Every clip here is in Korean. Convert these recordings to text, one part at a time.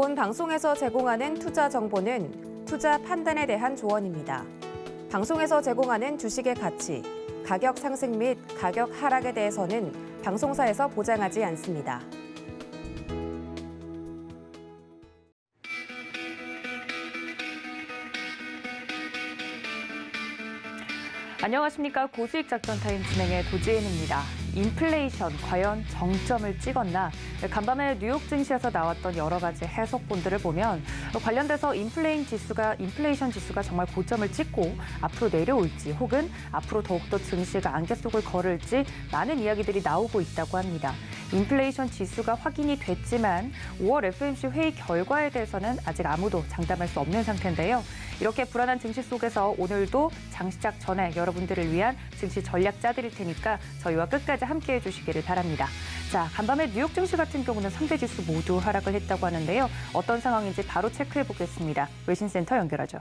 본 방송에서 제공하는 투자 정보는 투자 판단에 대한 조언입니다. 방송에서 제공하는 주식의 가치, 가격 상승 및 가격 하락에 대해서는 방송사에서 보장하지 않습니다. 안녕하십니까. 고수익 작전 타임 진행의 도지은입니다. 인플레이션 과연 정점을 찍었나? 간밤에 뉴욕 증시에서 나왔던 여러 가지 해석본들을 보면 관련돼서 인플레이션 지수가 정말 고점을 찍고 앞으로 내려올지 혹은 앞으로 더욱더 증시가 안개 속을 걸을지 많은 이야기들이 나오고 있다고 합니다. 인플레이션 지수가 확인이 됐지만 5월 FOMC 회의 결과에 대해서는 아직 아무도 장담할 수 없는 상태인데요. 이렇게 불안한 증시 속에서 오늘도 장 시작 전에 여러분들을 위한 증시 전략 짜드릴 테니까 저희와 끝까지 함께해 주시기를 바랍니다. 자, 간밤에 뉴욕 증시 같은 경우는 3대 지수 모두 하락을 했다고 하는데요. 어떤 상황인지 바로 체크해 보겠습니다. 외신센터 연결하죠.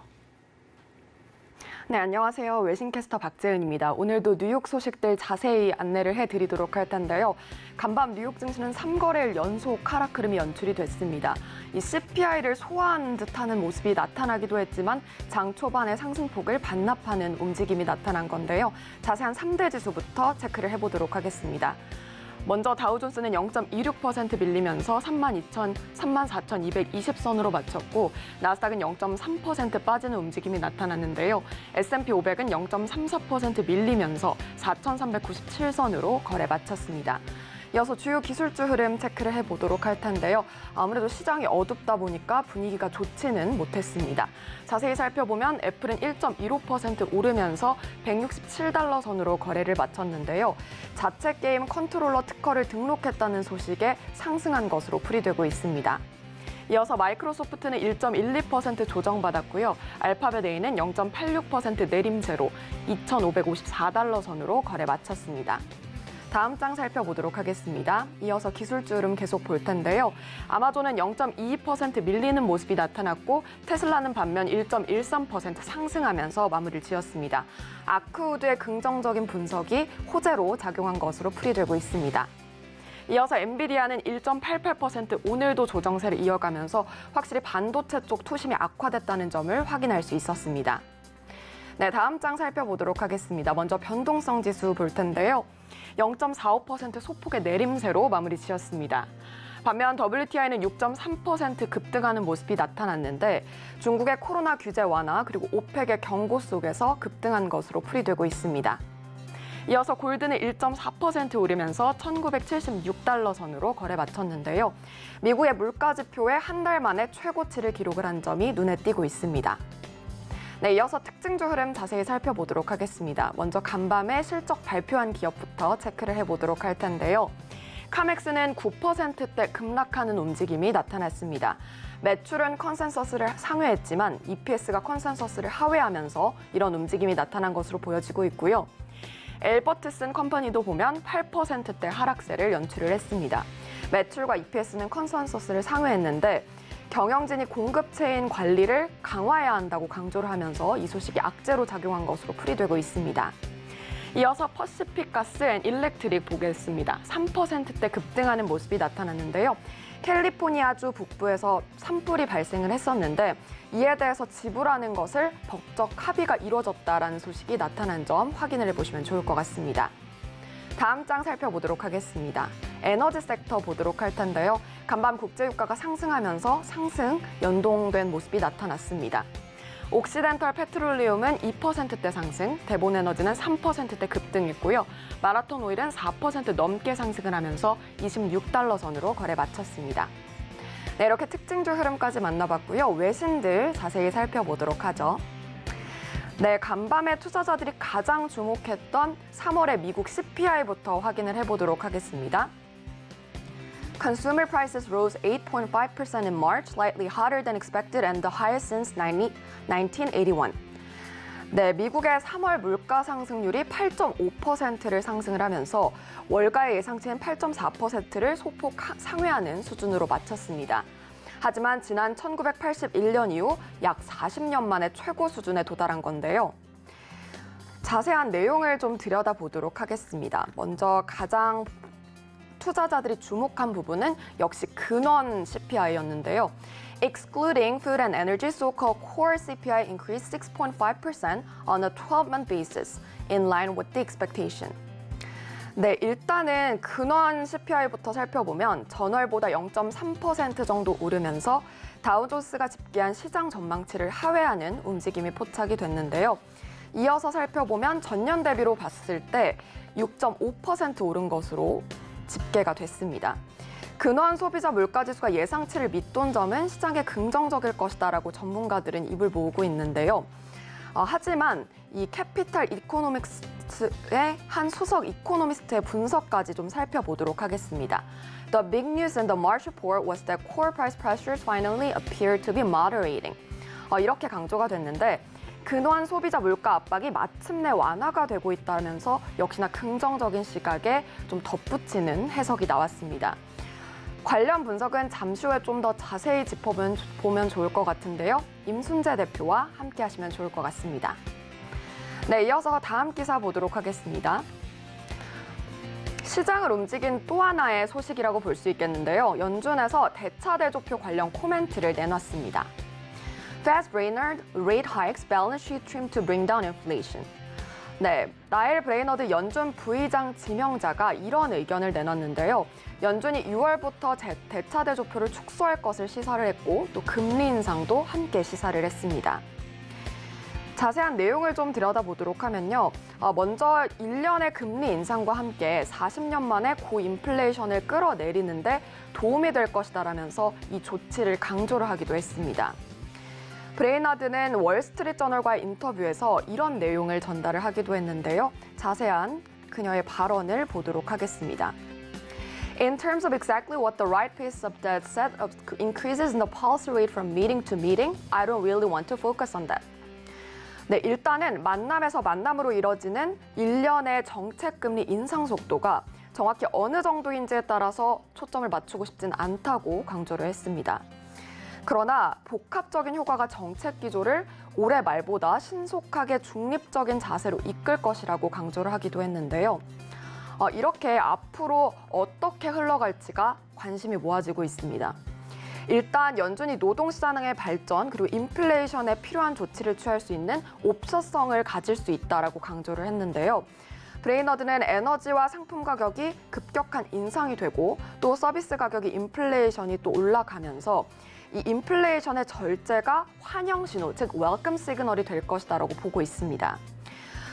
네, 안녕하세요. 외신캐스터 박재은입니다. 오늘도 뉴욕 소식들 자세히 안내를 해드리도록 할 텐데요. 간밤 뉴욕 증시는 3거래일 연속 하락 흐름이 연출이 됐습니다. 이 CPI를 소화하는 듯하는 모습이 나타나기도 했지만 장 초반의 상승폭을 반납하는 움직임이 나타난 건데요. 자세한 3대 지수부터 체크를 해보도록 하겠습니다. 먼저 다우존스는 0.26% 밀리면서 34,220선으로 마쳤고 나스닥은 0.3% 빠지는 움직임이 나타났는데요. S&P 500은 0.34% 밀리면서 4,397선으로 거래 마쳤습니다. 이어서 주요 기술주 흐름 체크를 해보도록 할 텐데요. 아무래도 시장이 어둡다 보니까 분위기가 좋지는 못했습니다. 자세히 살펴보면 애플은 1.15% 오르면서 167달러 선으로 거래를 마쳤는데요. 자체 게임 컨트롤러 특허를 등록했다는 소식에 상승한 것으로 풀이되고 있습니다. 이어서 마이크로소프트는 1.12% 조정받았고요. 알파벳 A는 0.86% 내림세로 2,554달러 선으로 거래 마쳤습니다. 다음 장 살펴보도록 하겠습니다. 이어서 기술주 흐름 계속 볼 텐데요. 아마존은 0.22% 밀리는 모습이 나타났고 테슬라는 반면 1.13% 상승하면서 마무리를 지었습니다. 아크우드의 긍정적인 분석이 호재로 작용한 것으로 풀이되고 있습니다. 이어서 엔비디아는 1.88% 오늘도 조정세를 이어가면서 확실히 반도체 쪽 투심이 악화됐다는 점을 확인할 수 있었습니다. 네, 다음 장 살펴보도록 하겠습니다. 먼저 변동성 지수 볼 텐데요. 0.45% 소폭의 내림세로 마무리 지었습니다. 반면 WTI는 6.3% 급등하는 모습이 나타났는데 중국의 코로나 규제 완화 그리고 오펙의 경고 속에서 급등한 것으로 풀이되고 있습니다. 이어서 골드는 1.4% 오르면서 1,976달러 선으로 거래 마쳤는데요. 미국의 물가지표에 한 달 만에 최고치를 기록을 한 점이 눈에 띄고 있습니다. 네, 이어서 특징주 흐름 자세히 살펴보도록 하겠습니다. 먼저 간밤에 실적 발표한 기업부터 체크를 해보도록 할 텐데요. 카맥스는 9%대 급락하는 움직임이 나타났습니다. 매출은 컨센서스를 상회했지만 EPS가 컨센서스를 하회하면서 이런 움직임이 나타난 것으로 보여지고 있고요. 엘버트슨 컴퍼니도 보면 8%대 하락세를 연출을 했습니다. 매출과 EPS는 컨센서스를 상회했는데 경영진이 공급체인 관리를 강화해야 한다고 강조를 하면서 이 소식이 악재로 작용한 것으로 풀이되고 있습니다. 이어서 퍼시픽 가스 앤 일렉트릭 보겠습니다. 3%대 급등하는 모습이 나타났는데요. 캘리포니아주 북부에서 산불이 발생을 했었는데 이에 대해서 지불하는 것을 법적 합의가 이루어졌다라는 소식이 나타난 점 확인을 해보시면 좋을 것 같습니다. 다음 장 살펴보도록 하겠습니다. 에너지 섹터 보도록 할 텐데요. 간밤 국제유가가 상승하면서 상승 연동된 모습이 나타났습니다. 옥시덴털 페트롤리움은 2%대 상승, 대본에너지는 3%대 급등했고요. 마라톤 오일은 4% 넘게 상승을 하면서 26달러 선으로 거래 마쳤습니다. 네, 이렇게 특징주 흐름까지 만나봤고요. 외신들 자세히 살펴보도록 하죠. 네, 간밤에 투자자들이 가장 주목했던 3월의 미국 CPI부터 확인을 해보도록 하겠습니다. Consumer prices rose 8.5% in March, slightly hotter than expected and the highest since 1981. 네, 미국의 3월 물가 상승률이 8.5%를 상승을 하면서 월가의 예상치인 8.4%를 소폭 상회하는 수준으로 마쳤습니다. 하지만 지난 1981년 이후 약 40년 만에 최고 수준에 도달한 건데요. 자세한 내용을 좀 들여다보도록 하겠습니다. 먼저 가장 투자자들이 주목한 부분은 역시 근원 CPI였는데요. Excluding food and energy, so-called core CPI increased 6.5% on a 12-month basis, in line with the expectation. 네, 일단은 근원 CPI부터 살펴보면 전월보다 0.3% 정도 오르면서 다우존스가 집계한 시장 전망치를 하회하는 움직임이 포착이 됐는데요. 이어서 살펴보면 전년 대비로 봤을 때 6.5% 오른 것으로 집계가 됐습니다. 근원 소비자 물가지수가 예상치를 밑돈 점은 시장에 긍정적일 것이다라고 전문가들은 입을 모으고 있는데요. 하지만 이 캐피탈 이코노믹스의 한 수석 이코노미스트의 분석까지 좀 살펴보도록 하겠습니다. The big news in the March report was that core price pressures finally appeared to be moderating. 이렇게 강조가 됐는데 근원 소비자 물가 압박이 마침내 완화가 되고 있다면서 역시나 긍정적인 시각에 좀 덧붙이는 해석이 나왔습니다. 관련 분석은 잠시 후에 좀 더 자세히 짚어보면 좋을 것 같은데요. 임순재 대표와 함께 하시면 좋을 것 같습니다. 네, 이어서 다음 기사 보도록 하겠습니다. 시장을 움직인 또 하나의 소식이라고 볼 수 있겠는데요. 연준에서 대차 대조표 관련 코멘트를 내놨습니다. Fed's Brainerd rate hikes balance sheet trim to bring down inflation. 네, 나엘 브레이너드 연준 부의장 지명자가 이런 의견을 내놨는데요. 연준이 6월부터 대차 대조표를 축소할 것을 시사를 했고 또 금리 인상도 함께 시사를 했습니다. 자세한 내용을 좀 들여다보도록 하면요. 먼저 1년의 금리 인상과 함께 40년 만에 고인플레이션을 끌어내리는데 도움이 될 것이다라면서 이 조치를 강조를 하기도 했습니다. 브레이나드는 월스트리트저널과의 인터뷰에서 이런 내용을 전달을 하기도 했는데요. 자세한 그녀의 발언을 보도록 하겠습니다. In terms of exactly what the right pace of that set of increases in the policy rate from meeting to meeting, I don't really want to focus on that. 네, 일단은 만남에서 만남으로 이뤄지는 1년의 정책금리 인상 속도가 정확히 어느 정도인지에 따라서 초점을 맞추고 싶진 않다고 강조를 했습니다. 그러나 복합적인 효과가 정책 기조를 올해 말보다 신속하게 중립적인 자세로 이끌 것이라고 강조를 하기도 했는데요. 이렇게 앞으로 어떻게 흘러갈지가 관심이 모아지고 있습니다. 일단 연준이 노동시장의 발전 그리고 인플레이션에 필요한 조치를 취할 수 있는 옵션성을 가질 수 있다라고 강조를 했는데요. 브레이너드는 에너지와 상품 가격이 급격한 인상이 되고 또 서비스 가격이 인플레이션이 또 올라가면서 이 인플레이션의 절제가 환영 신호, 즉 웰컴 시그널이 될 것이다라고 보고 있습니다.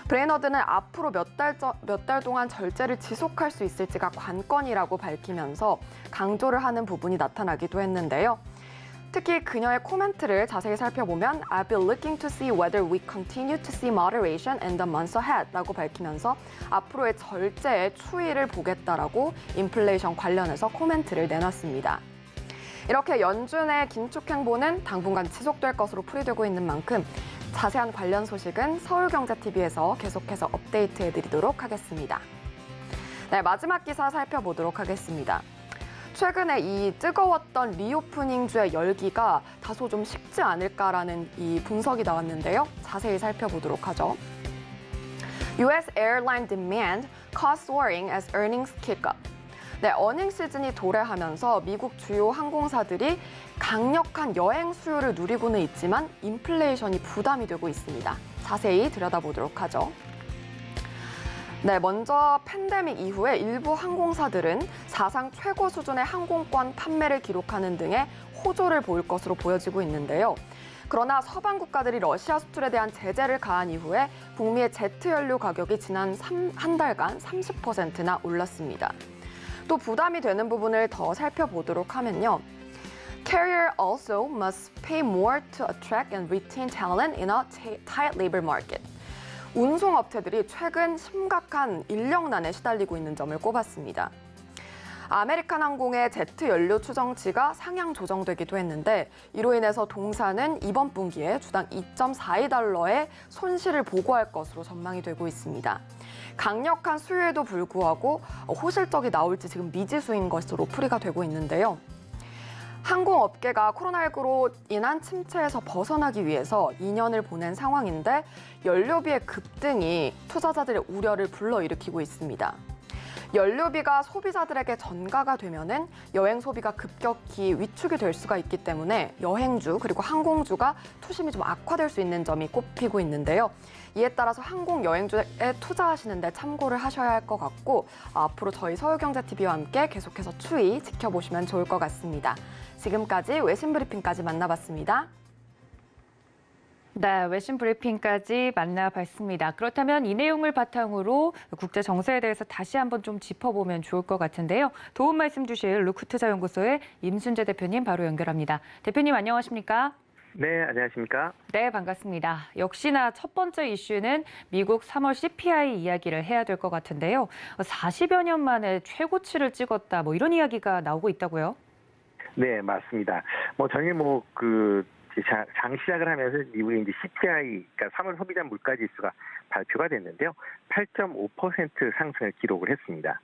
브레이너드는 앞으로 몇 달 동안 절제를 지속할 수 있을지가 관건이라고 밝히면서 강조를 하는 부분이 나타나기도 했는데요. 특히 그녀의 코멘트를 자세히 살펴보면 I'll be looking to see whether we continue to see moderation in the months ahead 라고 밝히면서 앞으로의 절제의 추이를 보겠다라고 인플레이션 관련해서 코멘트를 내놨습니다. 이렇게 연준의 긴축 행보는 당분간 지속될 것으로 풀이되고 있는 만큼 자세한 관련 소식은 서울경제TV에서 계속해서 업데이트해드리도록 하겠습니다. 네, 마지막 기사 살펴보도록 하겠습니다. 최근에 이 뜨거웠던 리오프닝주의 열기가 다소 좀 식지 않을까라는 이 분석이 나왔는데요. 자세히 살펴보도록 하죠. U.S. airline demand cost soaring as earnings kick up. 네, 어닝 시즌이 도래하면서 미국 주요 항공사들이 강력한 여행 수요를 누리고는 있지만 인플레이션이 부담이 되고 있습니다. 자세히 들여다보도록 하죠. 네, 먼저 팬데믹 이후에 일부 항공사들은 사상 최고 수준의 항공권 판매를 기록하는 등의 호조를 보일 것으로 보여지고 있는데요. 그러나 서방 국가들이 러시아 수출에 대한 제재를 가한 이후에 북미의 제트 연료 가격이 지난 한 달간 30%나 올랐습니다. 또 부담이 되는 부분을 더 살펴보도록 하면요. Carrier also must pay more to attract and retain talent in a tight labor market. 운송업체들이 최근 심각한 인력난에 시달리고 있는 점을 꼽았습니다. 아메리칸 항공의 제트 연료 추정치가 상향 조정되기도 했는데 이로 인해서 동사는 이번 분기에 주당 2.42달러의 손실을 보고할 것으로 전망이 되고 있습니다. 강력한 수요에도 불구하고 호실적이 나올지 지금 미지수인 것으로 풀이가 되고 있는데요. 항공업계가 코로나19로 인한 침체에서 벗어나기 위해서 2년을 보낸 상황인데 연료비의 급등이 투자자들의 우려를 불러일으키고 있습니다. 연료비가 소비자들에게 전가가 되면은 여행 소비가 급격히 위축이 될 수가 있기 때문에 여행주 그리고 항공주가 투심이 좀 악화될 수 있는 점이 꼽히고 있는데요. 이에 따라서 항공 여행주에 투자하시는데 참고를 하셔야 할 것 같고 앞으로 저희 서울경제TV와 함께 계속해서 추이 지켜보시면 좋을 것 같습니다. 지금까지 외신 브리핑까지 만나봤습니다. 네, 외신 브리핑까지 만나봤습니다. 그렇다면 이 내용을 바탕으로 국제 정세에 대해서 다시 한번 좀 짚어보면 좋을 것 같은데요. 도움 말씀 주실 루크투자연구소의 임순재 대표님 바로 연결합니다. 대표님 안녕하십니까? 네, 안녕하십니까? 네, 반갑습니다. 역시나 첫 번째 이슈는 미국 3월 CPI 이야기를 해야 될 것 같은데요. 40여 년 만에 최고치를 찍었다, 뭐 이런 이야기가 나오고 있다고요? 네, 맞습니다. 저희 장 시작을 하면서 미국의 이제 CPI, 그러니까 3월 소비자 물가 지수가 발표가 됐는데요. 8.5% 상승을 기록을 했습니다.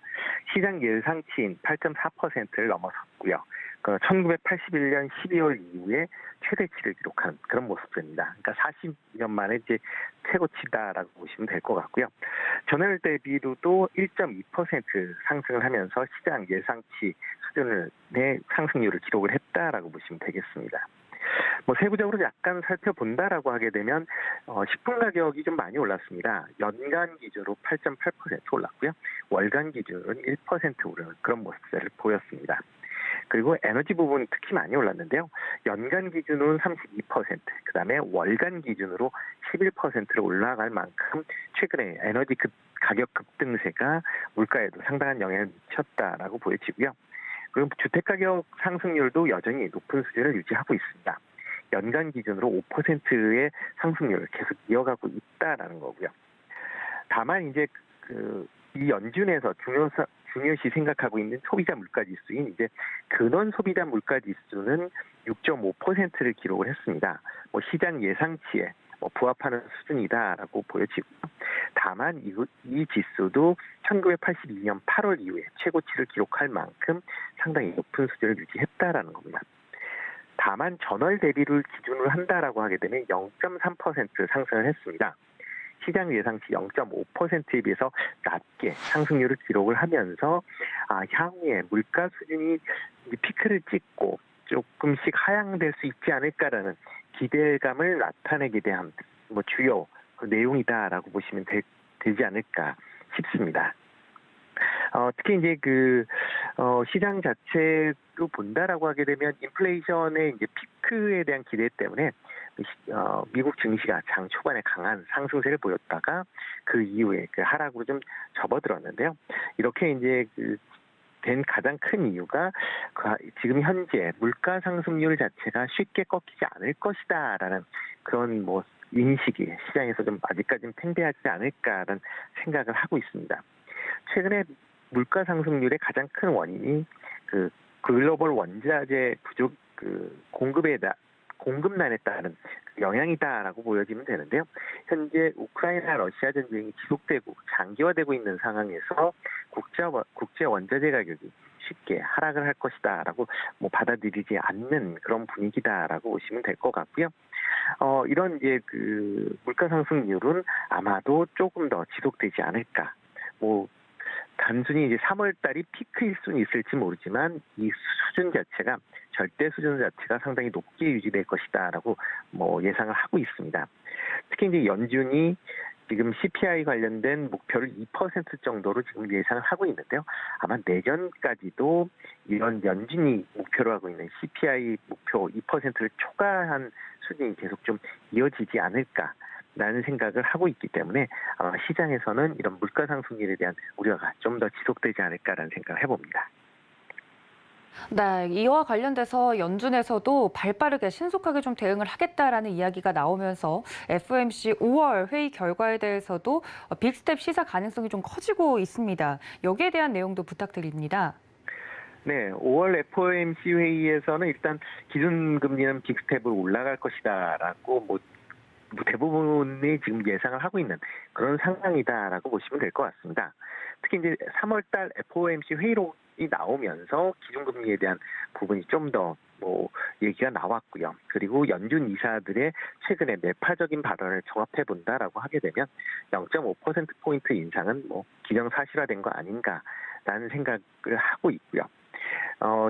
시장 예상치인 8.4%를 넘어섰고요. 1981년 12월 이후에 최대치를 기록한 그런 모습입니다. 그러니까 40년 만에 이제 최고치다라고 보시면 될 것 같고요. 전월 대비로도 1.2% 상승을 하면서 시장 예상치 수준의 상승률을 기록을 했다라고 보시면 되겠습니다. 세부적으로 약간 살펴본다라고 하게 되면 식품 가격이 좀 많이 올랐습니다. 연간 기준으로 8.8% 올랐고요. 월간 기준으로는 1% 오르는 그런 모습을 보였습니다. 그리고 에너지 부분이 특히 많이 올랐는데요. 연간 기준으로는 32%, 그다음에 월간 기준으로 11%로 올라갈 만큼 최근에 에너지 가격 급등세가 물가에도 상당한 영향을 미쳤다라고 보여지고요. 그리고 주택가격 상승률도 여전히 높은 수준을 유지하고 있습니다. 연간 기준으로 5%의 상승률을 계속 이어가고 있다라는 거고요. 다만 이제 이 연준에서 중요시 생각하고 있는 소비자 물가 지수인 이제 근원 소비자 물가 지수는 6.5%를 기록을 했습니다. 시장 예상치에 부합하는 수준이다라고 보여지고요. 다만 이 지수도 1982년 8월 이후에 최고치를 기록할 만큼 상당히 높은 수준을 유지했다라는 겁니다. 다만 전월 대비를 기준으로 한다라고 하게 되면 0.3% 상승을 했습니다. 시장 예상치 0.5%에 비해서 낮게 상승률을 기록을 하면서 향후에 물가 수준이 피크를 찍고 조금씩 하향될 수 있지 않을까라는 기대감을 나타내게 대한 주요 내용이다라고 보시면 되지 않을까 싶습니다. 특히 이제 시장 자체로 본다라고 하게 되면 인플레이션의 이제 피크에 대한 기대 때문에 미국 증시가 장 초반에 강한 상승세를 보였다가 그 이후에 하락으로 좀 접어들었는데요. 이렇게 이제 된 가장 큰 이유가 지금 현재 물가 상승률 자체가 쉽게 꺾이지 않을 것이다라는 그런 인식이 시장에서 좀 아직까지 좀 팽배하지 않을까라는 생각을 하고 있습니다. 최근에 물가 상승률의 가장 큰 원인이 글로벌 원자재 부족 공급난에 따른 영향이다라고 보여지면 되는데요. 현재 우크라이나 러시아 전쟁이 지속되고 장기화되고 있는 상황에서 국제 원자재 가격이 쉽게 하락을 할 것이다라고 받아들이지 않는 그런 분위기다라고 보시면 될 것 같고요. 이런 이제 물가 상승률은 아마도 조금 더 지속되지 않을까. 단순히 이제 3월 달이 피크일 수는 있을지 모르지만 이 수준 자체가 절대 수준 자체가 상당히 높게 유지될 것이다라고 예상을 하고 있습니다. 특히 이제 연준이 지금 CPI 관련된 목표를 2% 정도로 지금 예상을 하고 있는데요. 아마 내년까지도 이런 연준이 목표로 하고 있는 CPI 목표 2%를 초과한 수준이 계속 좀 이어지지 않을까. 라는 생각을 하고 있기 때문에 시장에서는 이런 물가 상승률에 대한 우려가 좀 더 지속되지 않을까라는 생각을 해봅니다. 네, 이와 관련돼서 연준에서도 발빠르게 신속하게 좀 대응을 하겠다라는 이야기가 나오면서 FOMC 5월 회의 결과에 대해서도 빅스텝 시사 가능성이 좀 커지고 있습니다. 여기에 대한 내용도 부탁드립니다. 네, 5월 FOMC 회의에서는 일단 기준금리는 빅스텝으로 올라갈 것이다라고 대부분이 지금 예상을 하고 있는 그런 상황이다라고 보시면 될 것 같습니다. 특히 이제 3월달 FOMC 회의록이 나오면서 기준금리에 대한 부분이 좀 더 뭐 얘기가 나왔고요. 그리고 연준 이사들의 최근에 매파적인 발언을 종합해 본다라고 하게 되면 0.5%포인트 인상은 뭐 기정사실화된 거 아닌가라는 생각을 하고 있고요.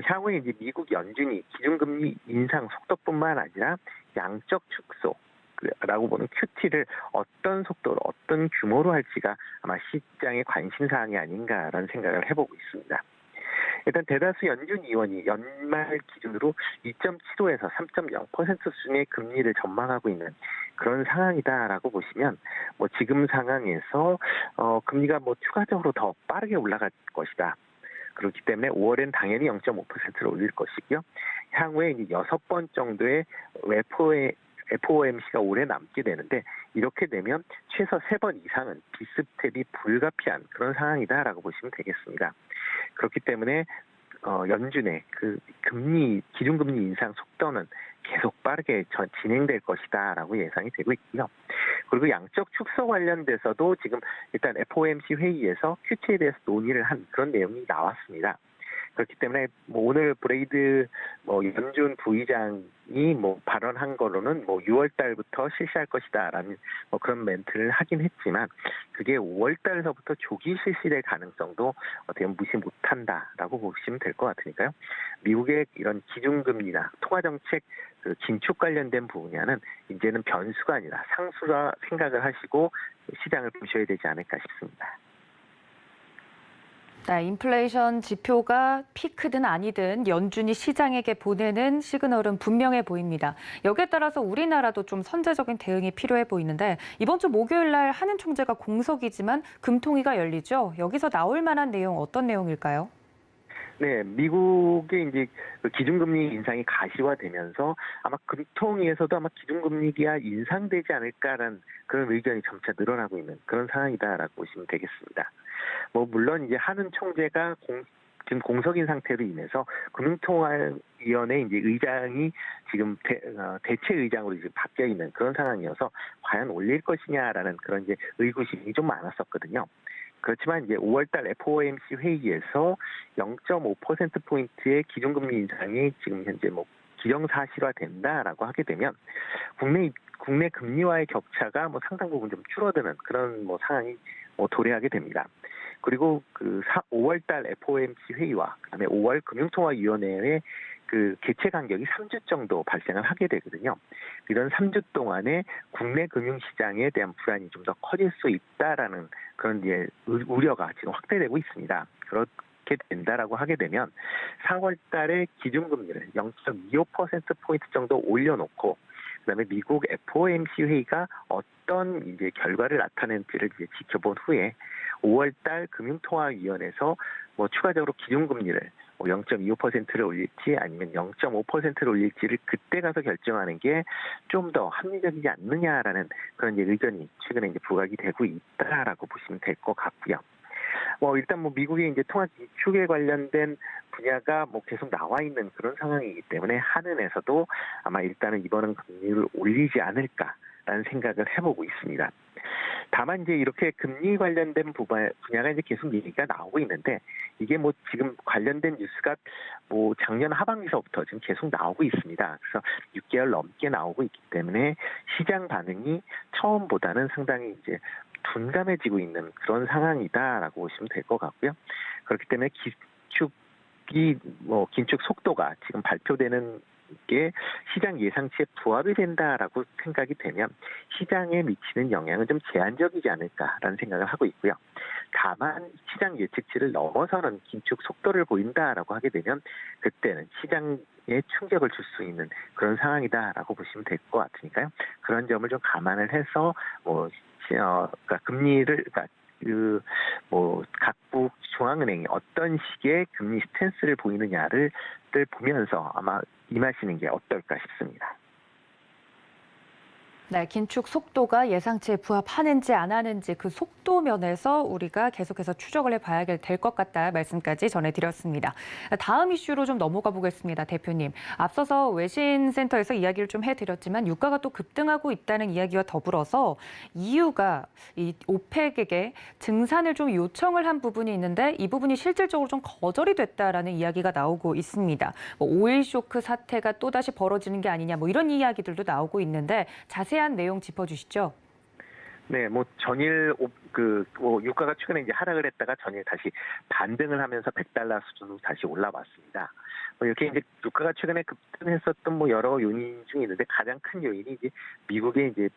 향후에 이제 미국 연준이 기준금리 인상 속도뿐만 아니라 양적 축소라고 보는 QT를 어떤 속도로 어떤 규모로 할지가 아마 시장의 관심사항이 아닌가라는 생각을 해보고 있습니다. 일단 대다수 연준 의원이 연말 기준으로 2.75에서 3.0% 수준의 금리를 전망하고 있는 그런 상황이다라고 보시면 뭐 지금 상황에서 금리가 뭐 추가적으로 더 빠르게 올라갈 것이다. 그렇기 때문에 5월엔 당연히 0.5%를 올릴 것이고요. 향후에 이제 6번 정도의 FOMC가 올해 남게 되는데 이렇게 되면 최소 3번 이상은 비스텝이 불가피한 그런 상황이다라고 보시면 되겠습니다. 그렇기 때문에 연준의 그 기준금리 인상 속도는 계속 빠르게 진행될 것이다라고 예상이 되고 있고요. 그리고 양적 축소 관련돼서도 지금 일단 FOMC 회의에서 QT에 대해서 논의를 한 그런 내용이 나왔습니다. 그렇기 때문에 뭐 오늘 브레이드 연준 부의장이 뭐 발언한 거로는 뭐 6월 달부터 실시할 것이다라는 뭐 그런 멘트를 하긴 했지만 그게 5월 달서부터 조기 실시될 가능성도 어떻게 보면 무시 못한다라고 보시면 될 것 같으니까요. 미국의 이런 기준금리나 통화정책 그 긴축 관련된 분야는 이제는 변수가 아니라 상수라 생각을 하시고 시장을 보셔야 되지 않을까 싶습니다. 네, 인플레이션 지표가 피크든 아니든 연준이 시장에게 보내는 시그널은 분명해 보입니다. 여기에 따라서 우리나라도 좀 선제적인 대응이 필요해 보이는데 이번 주 목요일 날 한은 총재가 공석이지만 금통위가 열리죠. 여기서 나올 만한 내용 어떤 내용일까요? 네, 미국의 이제 기준금리 인상이 가시화되면서 아마 금통위에서도 아마 기준금리가 인상되지 않을까라는 그런 의견이 점차 늘어나고 있는 그런 상황이다라고 보시면 되겠습니다. 뭐 물론 이제 한은 총재가 지금 공석인 상태로 인해서 금융통화위원회 이제 의장이 지금 대체 의장으로 이제 바뀌어 있는 그런 상황이어서 과연 올릴 것이냐라는 그런 이제 의구심이 좀 많았었거든요. 그렇지만 이제 5월달 FOMC 회의에서 0.5%포인트의 기준금리 인상이 지금 현재 뭐 기정사실화된다라고 하게 되면 국내 금리와의 격차가 뭐 상당 부분 좀 줄어드는 그런 뭐 상황이 도래하게 됩니다. 그리고 5월달 FOMC 회의와 그다음에 5월 금융통화위원회의 그 개최 간격이 3주 정도 발생을 하게 되거든요. 이런 3주 동안에 국내 금융시장에 대한 불안이 좀 더 커질 수 있다라는 그런 이제 우려가 지금 확대되고 있습니다. 그렇게 된다라고 하게 되면 4월 달에 기준금리를 0.25%포인트 정도 올려놓고 그다음에 미국 FOMC 회의가 어떤 이제 결과를 나타낼지를 이제 지켜본 후에 5월 달 금융통화위원회에서 뭐 추가적으로 기준금리를 0.25%를 올릴지 아니면 0.5%를 올릴지를 그때 가서 결정하는 게 좀 더 합리적이지 않느냐라는 그런 이제 의견이 최근에 이제 부각이 되고 있다라고 보시면 될 것 같고요. 일단 미국의 이제 통화 기축에 관련된 분야가 계속 나와 있는 그런 상황이기 때문에 한은에서도 아마 일단은 이번은 금리를 올리지 않을까라는 생각을 해보고 있습니다. 다만 이제 이렇게 금리 관련된 분야가 이제 계속 얘기가 나오고 있는데 이게 지금 관련된 뉴스가 작년 하반기서부터 지금 계속 나오고 있습니다. 그래서 6개월 넘게 나오고 있기 때문에 시장 반응이 처음보다는 상당히 이제 둔감해지고 있는 그런 상황이다라고 보시면 될 것 같고요. 그렇기 때문에 긴축 속도가 지금 발표되는 게 시장 예상치에 부합이 된다라고 생각이 되면 시장에 미치는 영향은 좀 제한적이지 않을까라는 생각을 하고 있고요. 다만 시장 예측치를 넘어서는 긴축 속도를 보인다라고 하게 되면 그때는 시장에 충격을 줄 수 있는 그런 상황이다라고 보시면 될 것 같으니까요. 그런 점을 좀 감안을 해서 그러니까 금리를 각국 중앙은행이 어떤 식의 금리 스탠스를 보이느냐를 보면서 아마 임하시는 게 어떨까 싶습니다. 네, 긴축 속도가 예상치에 부합하는지 안 하는지 그 속도 면에서 우리가 계속해서 추적을 해봐야 될 것 같다 말씀까지 전해드렸습니다. 다음 이슈로 좀 넘어가 보겠습니다, 대표님. 앞서서 외신센터에서 이야기를 좀 해드렸지만 유가가 또 급등하고 있다는 이야기와 더불어서 EU가 이 오펙에게 증산을 좀 요청을 한 부분이 있는데 이 부분이 실질적으로 좀 거절이 됐다라는 이야기가 나오고 있습니다. 뭐 오일 쇼크 사태가 또다시 벌어지는 게 아니냐 뭐 이런 이야기들도 나오고 있는데 자세한 내용 짚어주시죠. 네, 뭐 전일 유가가 최근에 이제 하락을 했다가 전일 다시 반등을 하면서 $100 수준으로 다시 올라왔습니다. 이렇게 이제 유가가 최근에 급등했었던 뭐 여러 요인 중에 있는데 가장 큰 요인이 이제 미국의 이제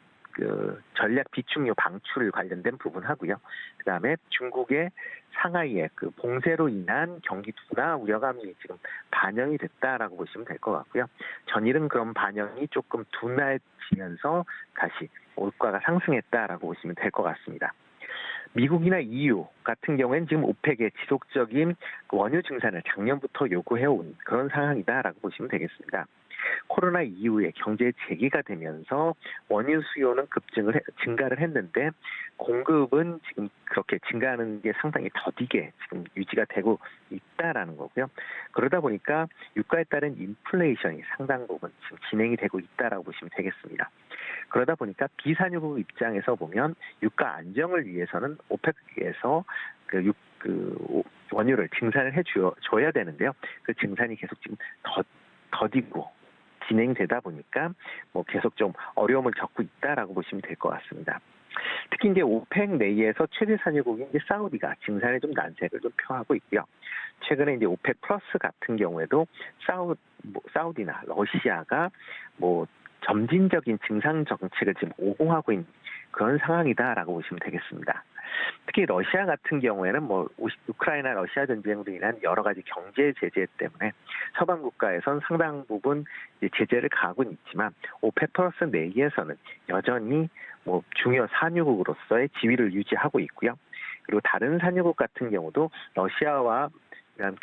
전략 비축유 방출 관련된 부분하고요. 그다음에 중국의 상하이의 봉쇄로 인한 경기 둔화 우려감이 지금 반영이 됐다라고 보시면 될 것 같고요. 전일은 그런 반영이 조금 둔화해지면서 다시 물가가 상승했다라고 보시면 될 것 같습니다. 미국이나 EU 같은 경우에는 지금 오펙의 지속적인 원유 증산을 작년부터 요구해온 그런 상황이다라고 보시면 되겠습니다. 코로나 이후에 경제 재개가 되면서 원유 수요는 증가를 했는데 공급은 지금 그렇게 증가하는 게 상당히 더디게 지금 유지가 되고 있다라는 거고요. 그러다 보니까 유가에 따른 인플레이션이 상당 부분 지금 진행이 되고 있다라고 보시면 되겠습니다. 그러다 보니까 비산유국 입장에서 보면 유가 안정을 위해서는 오펙에서 원유를 증산을 해줘야 되는데요. 그 증산이 계속 지금 더디고 진행되다 보니까 뭐 계속 좀 어려움을 겪고 있다라고 보시면 될 것 같습니다. 특히 이제 오펙 내에서 최대 산유국인 이제 사우디가 증산에 좀 난색을 좀 표하고 있고요. 최근에 이제 오펙 플러스 같은 경우에도 사우디나 러시아가 뭐 점진적인 증상 정책을 지금 오공하고 있는 그런 상황이다라고 보시면 되겠습니다. 특히 러시아 같은 경우에는 뭐 우크라이나 러시아 전쟁으로 인한 여러 가지 경제 제재 때문에 서방 국가에선 상당 부분 제재를 가하고는 있지만 오펙 플러스 내에서는 여전히 뭐 중요 산유국으로서의 지위를 유지하고 있고요. 그리고 다른 산유국 같은 경우도 러시아와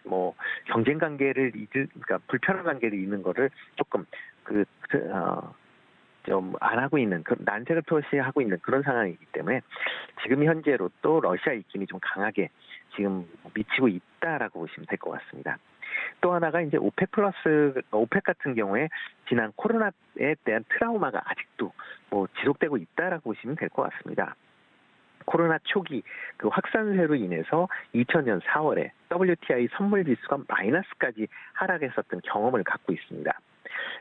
뭐 경쟁 관계를 그러니까 불편한 관계를 잇는 거를 조금 좀 안 하고 있는 난색을 표시하고 있는 그런 상황이기 때문에 지금 현재로 또 러시아 입김이 좀 강하게 지금 미치고 있다라고 보시면 될 것 같습니다. 또 하나가 이제 오펙 같은 경우에 지난 코로나에 대한 트라우마가 아직도 뭐 지속되고 있다라고 보시면 될 것 같습니다. 코로나 초기 확산세로 인해서 2000년 4월에 WTI 선물 지수가 마이너스까지 하락했었던 경험을 갖고 있습니다.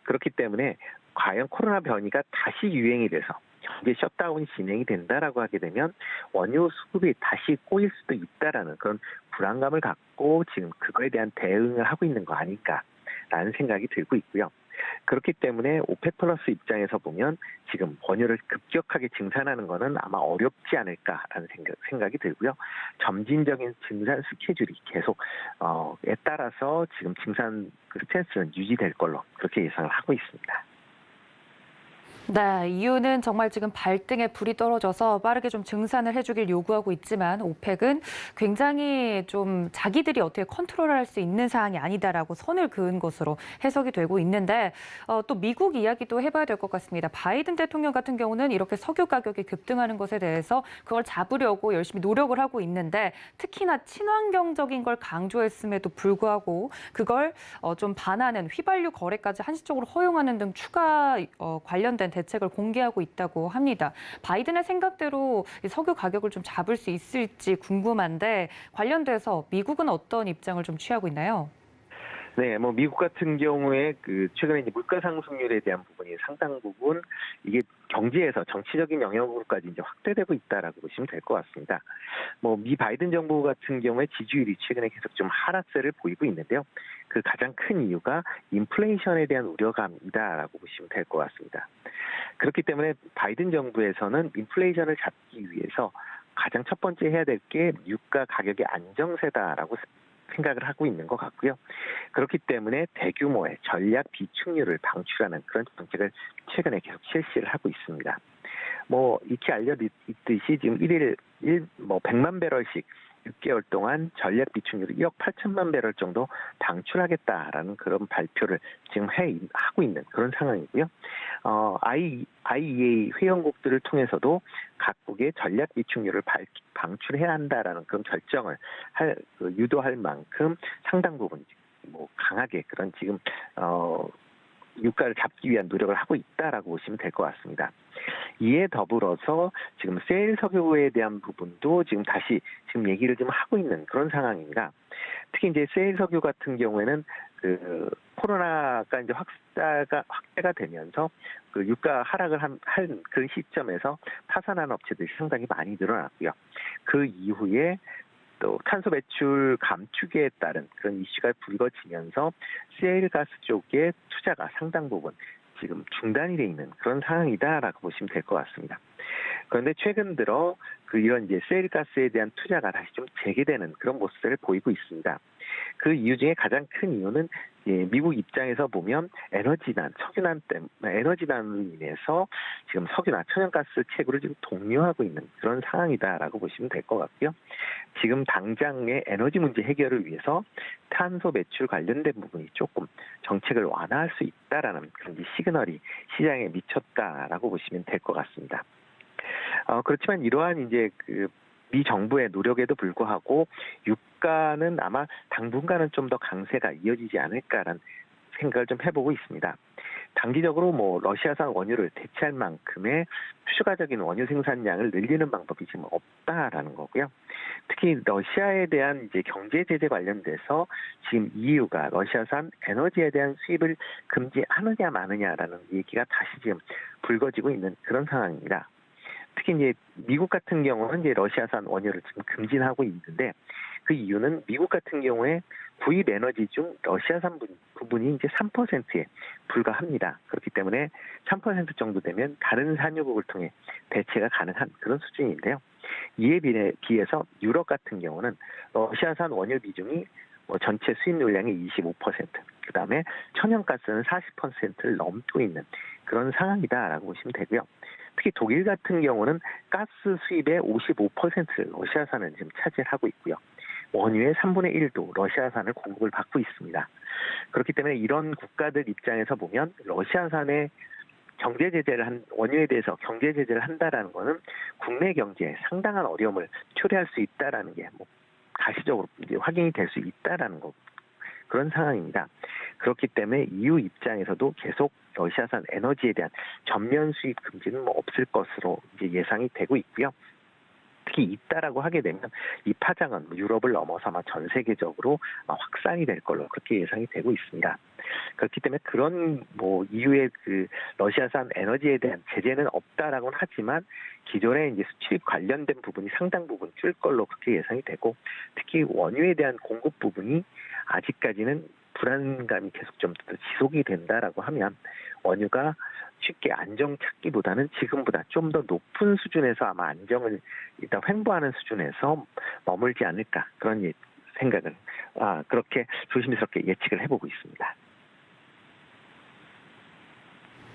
그렇기 때문에 과연 코로나 변이가 다시 유행이 돼서 경제 셧다운이 진행이 된다라고 하게 되면 원유 수급이 다시 꼬일 수도 있다라는 그런 불안감을 갖고 지금 그거에 대한 대응을 하고 있는 거 아닐까라는 생각이 들고 있고요. 그렇기 때문에 오펙 플러스 입장에서 보면 지금 원유를 급격하게 증산하는 거는 아마 어렵지 않을까라는 생각이 들고요. 점진적인 증산 스케줄이 계속에 따라서 지금 증산 스탠스는 유지될 걸로 그렇게 예상을 하고 있습니다. 네, 이유는 정말 지금 발등에 불이 떨어져서 빠르게 좀 증산을 해주길 요구하고 있지만 오펙은 굉장히 좀 자기들이 어떻게 컨트롤할 수 있는 사항이 아니다라고 선을 그은 것으로 해석이 되고 있는데 또 미국 이야기도 해봐야 될 것 같습니다. 바이든 대통령 같은 경우는 이렇게 석유 가격이 급등하는 것에 대해서 그걸 잡으려고 열심히 노력을 하고 있는데 특히나 친환경적인 걸 강조했음에도 불구하고 그걸 좀 반하는 휘발유 거래까지 한시적으로 허용하는 등 추가 관련된 대책을 공개하고 있다고 합니다. 바이든의 생각대로 석유 가격을 좀 잡을 수 있을지 궁금한데 관련돼서 미국은 어떤 입장을 좀 취하고 있나요? 네, 뭐 미국 같은 경우에 최근에 이제 물가 상승률에 대한 부분이 상당 부분 이게 경제에서 정치적인 영역으로까지 이제 확대되고 있다라고 보시면 될 것 같습니다. 뭐 미 바이든 정부 같은 경우에 지지율이 최근에 계속 좀 하락세를 보이고 있는데요. 그 가장 큰 이유가 인플레이션에 대한 우려감이다라고 보시면 될 것 같습니다. 그렇기 때문에 바이든 정부에서는 인플레이션을 잡기 위해서 가장 첫 번째 해야 될 게 유가 가격의 안정세다라고 생각을 하고 있는 것 같고요. 그렇기 때문에 대규모의 전략 비축유를 방출하는 그런 정책을 최근에 계속 실시를 하고 있습니다. 뭐 익히 알려있듯이 지금 일일 100만 배럴씩 6개월 동안 전략 비축률을 1억 8천만 배럴 정도 방출하겠다라는 그런 발표를 지금 하고 있는 그런 상황이고요. IEA 회원국들을 통해서도 각국의 전략 비축률을 방출해야 한다라는 그런 결정을 유도할 만큼 상당 부분 강하게 그런 지금 유가를 잡기 위한 노력을 하고 있다라고 보시면 될 것 같습니다. 이에 더불어서 지금 세일 석유에 대한 부분도 지금 다시 지금 얘기를 좀 하고 있는 그런 상황입니다. 특히 이제 세일 석유 같은 경우에는 그 코로나가 이제 확대가 되면서 그 유가 하락을 한 그 시점에서 파산한 업체들이 상당히 많이 늘어났고요. 그 이후에 또 탄소 배출 감축에 따른 그런 이슈가 불거지면서 세일가스 쪽의 투자가 상당 부분 지금 중단이 돼 있는 그런 상황이다라고 보시면 될 것 같습니다. 그런데 최근 들어 이런 이제 세일가스에 대한 투자가 다시 좀 재개되는 그런 모습을 보이고 있습니다. 그 이유 중에 가장 큰 이유는 미국 입장에서 보면 에너지난으로 인해서 지금 석유나 천연가스 채굴을 지금 독려하고 있는 그런 상황이다라고 보시면 될 것 같고요. 지금 당장의 에너지 문제 해결을 위해서 탄소 배출 관련된 부분이 조금 정책을 완화할 수 있다라는 그런 시그널이 시장에 미쳤다라고 보시면 될 것 같습니다. 그렇지만 이러한 이제 미 정부의 노력에도 불구하고 유가는 아마 당분간은 좀 더 강세가 이어지지 않을까라는 생각을 좀 해보고 있습니다. 단기적으로 러시아산 원유를 대체할 만큼의 추가적인 원유 생산량을 늘리는 방법이 지금 없다라는 거고요. 특히 러시아에 대한 이제 경제 제재 관련돼서 지금 EU가 러시아산 에너지에 대한 수입을 금지하느냐 마느냐라는 얘기가 다시 지금 불거지고 있는 그런 상황입니다. 특히 이제 미국 같은 경우는 이제 러시아산 원유를 지금 금지하고 있는데 그 이유는 미국 같은 경우에 구입 에너지 중 러시아산 부분이 이제 3%에 불과합니다. 그렇기 때문에 3% 정도 되면 다른 산유국을 통해 대체가 가능한 그런 수준인데요. 이에 비해서 유럽 같은 경우는 러시아산 원유 비중이 전체 수입 물량의 25%, 그다음에 천연가스는 40%를 넘고 있는 그런 상황이다라고 보시면 되고요. 특히 독일 같은 경우는 가스 수입의 55%를 러시아산을 지금 차지하고 있고요. 원유의 3분의 1도 러시아산을 공급을 받고 있습니다. 그렇기 때문에 이런 국가들 입장에서 보면 러시아산의 경제 제재를 원유에 대해서 경제 제재를 한다라는 것은 국내 경제에 상당한 어려움을 초래할 수 있다라는 게 가시적으로 이제 확인이 될 수 있다라는 거 그런 상황입니다. 그렇기 때문에 EU 입장에서도 계속 러시아산 에너지에 대한 전면 수입 금지는 없을 것으로 이제 예상이 되고 있고요. 특히 있다라고 하게 되면 이 파장은 유럽을 넘어서 아마 전 세계적으로 확산이 될 걸로 그렇게 예상이 되고 있습니다. 그렇기 때문에 그런 이후에 러시아산 에너지에 대한 제재는 없다라고는 하지만 기존에 이제 수출입 관련된 부분이 상당 부분 줄 걸로 그렇게 예상이 되고 특히 원유에 대한 공급 부분이 아직까지는 불안감이 계속 좀 더 지속이 된다라고 하면 원유가 쉽게 안정 찾기보다는 지금보다 좀 더 높은 수준에서 아마 안정을 일단 횡보하는 수준에서 머물지 않을까 그런 생각을 그렇게 조심스럽게 예측을 해보고 있습니다.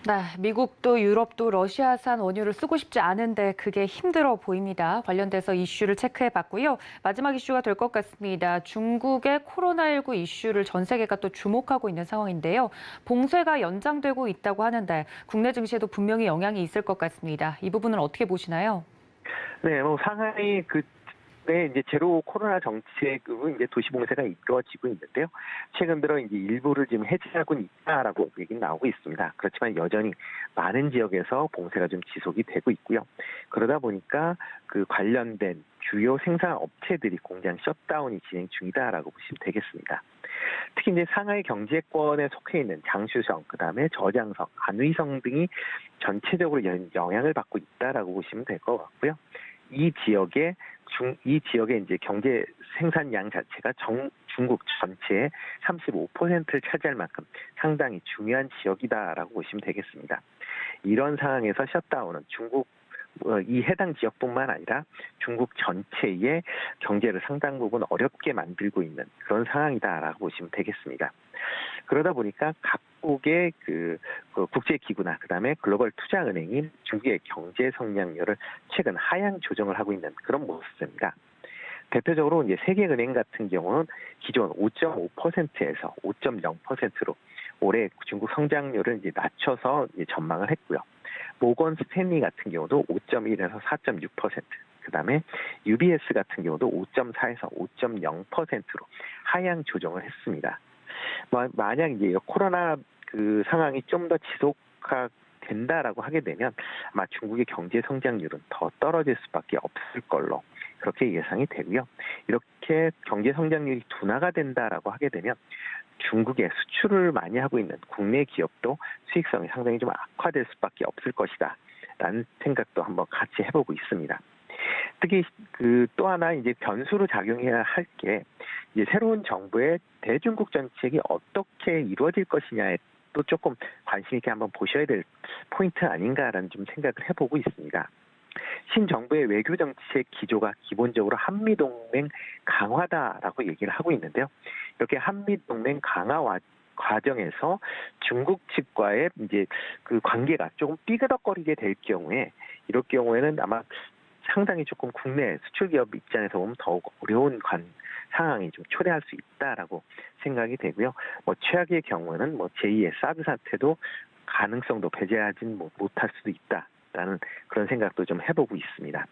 네, 미국도 유럽도 러시아산 원유를 쓰고 싶지 않은데 그게 힘들어 보입니다. 관련돼서 이슈를 체크해봤고요. 마지막 이슈가 될 것 같습니다. 중국의 코로나19 이슈를 전 세계가 또 주목하고 있는 상황인데요. 봉쇄가 연장되고 있다고 하는데 국내 증시에도 분명히 영향이 있을 것 같습니다. 이 부분은 어떻게 보시나요? 네, 상하이 이제 제로 코로나 정책으로 이제 도시 봉쇄가 이루어지고 있는데요. 최근 들어 이제 일부를 지금 해제하고 있다라고 얘기는 나오고 있습니다. 그렇지만 여전히 많은 지역에서 봉쇄가 좀 지속이 되고 있고요. 그러다 보니까 관련된 주요 생산 업체들이 공장 셧다운이 진행 중이다라고 보시면 되겠습니다. 특히 이제 상하이 경제권에 속해 있는 장쑤성, 그다음에 저장성, 안의성 등이 전체적으로 영향을 받고 있다라고 보시면 될 것 같고요. 이 지역의 이제 경제 생산량 자체가 중국 전체의 35%를 차지할 만큼 상당히 중요한 지역이다라고 보시면 되겠습니다. 이런 상황에서 셧다운은 중국 이 해당 지역뿐만 아니라 중국 전체의 경제를 상당 부분 어렵게 만들고 있는 그런 상황이다라고 보시면 되겠습니다. 그러다 보니까 각국의 국제기구나 그다음에 글로벌 투자은행이 중국의 경제 성장률을 최근 하향 조정을 하고 있는 그런 모습입니다. 대표적으로 이제 세계은행 같은 경우는 기존 5.5%에서 5.0%로 올해 중국 성장률을 이제 낮춰서 이제 전망을 했고요. 모건 스탠리 같은 경우도 5.1에서 4.6%, 그다음에 UBS 같은 경우도 5.4에서 5.0%로 하향 조정을 했습니다. 만약 이제 코로나 그 상황이 좀 더 지속된다라고 하게 되면 아마 중국의 경제 성장률은 더 떨어질 수밖에 없을 걸로 그렇게 예상이 되고요. 이렇게 경제 성장률이 둔화가 된다라고 하게 되면 중국에 수출을 많이 하고 있는 국내 기업도 수익성이 상당히 좀 악화될 수밖에 없을 것이다 라는 생각도 한번 같이 해보고 있습니다. 특히 그 또 하나 이제 변수로 작용해야 할 게 이제 새로운 정부의 대중국 정책이 어떻게 이루어질 것이냐에 또 조금 관심 있게 한번 보셔야 될 포인트 아닌가라는 좀 생각을 해보고 있습니다. 신정부의 외교 정책 기조가 기본적으로 한미 동맹 강화다라고 얘기를 하고 있는데요. 이렇게 한미 동맹 강화 과정에서 중국 측과의 이제 그 관계가 조금 삐그덕거리게 될 경우에 이럴 경우에는 아마 상당히 조금 국내 수출 기업 입장에서 보면 더욱 어려운 상황이 좀 초래할 수 있다라고 생각이 되고요. 최악의 경우는 제2의 사드 사태도 가능성도 배제하진 못할 수도 있다라는 그런 생각도 좀 해보고 있습니다.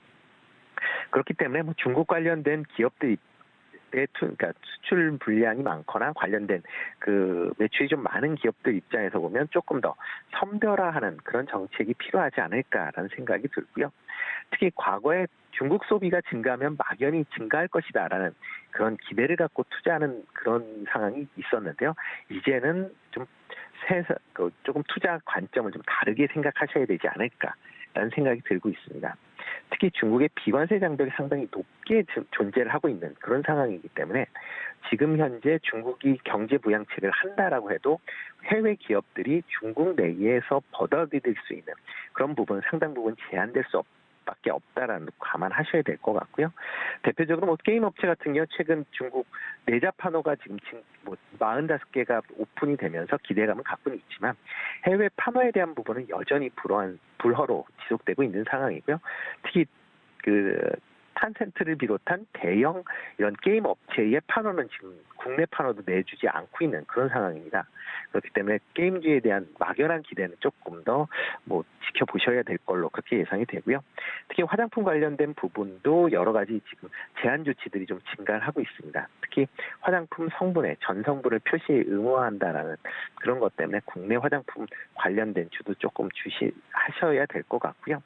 그렇기 때문에 중국 관련된 기업들이 그러니까 수출 분량이 많거나 관련된 그 매출이 좀 많은 기업들 입장에서 보면 조금 더 선별화하는 그런 정책이 필요하지 않을까라는 생각이 들고요. 특히 과거에 중국 소비가 증가하면 막연히 증가할 것이다라는 그런 기대를 갖고 투자하는 그런 상황이 있었는데요. 이제는 좀 조금 투자 관점을 좀 다르게 생각하셔야 되지 않을까라는 생각이 들고 있습니다. 특히 중국의 비관세 장벽이 상당히 높게 존재를 하고 있는 그런 상황이기 때문에 지금 현재 중국이 경제 부양책을 한다라고 해도 해외 기업들이 중국 내에서 받아들일 수 있는 그런 부분 상당 부분 제한될 수밖에 없다라는 거 감안하셔야 될 것 같고요. 대표적으로 게임 업체 같은 경우 최근 중국 내자 판호가 지금 45개가 오픈이 되면서 기대감을 갖고는 있지만 해외 판호에 대한 부분은 여전히 불허로 지속되고 있는 상황이고요. 특히 탄센트를 비롯한 대형 이런 게임 업체의 판호는 지금 국내 판호도 내주지 않고 있는 그런 상황입니다. 그렇기 때문에 게임주에 대한 막연한 기대는 조금 더 지켜보셔야 될 걸로 그렇게 예상이 되고요. 특히 화장품 관련된 부분도 여러 가지 지금 제한 조치들이 좀 증가를 하고 있습니다. 특히 화장품 성분에 전성분을 표시 의무화한다라는 그런 것 때문에 국내 화장품 관련된 주도 조금 주시하셔야 될 것 같고요.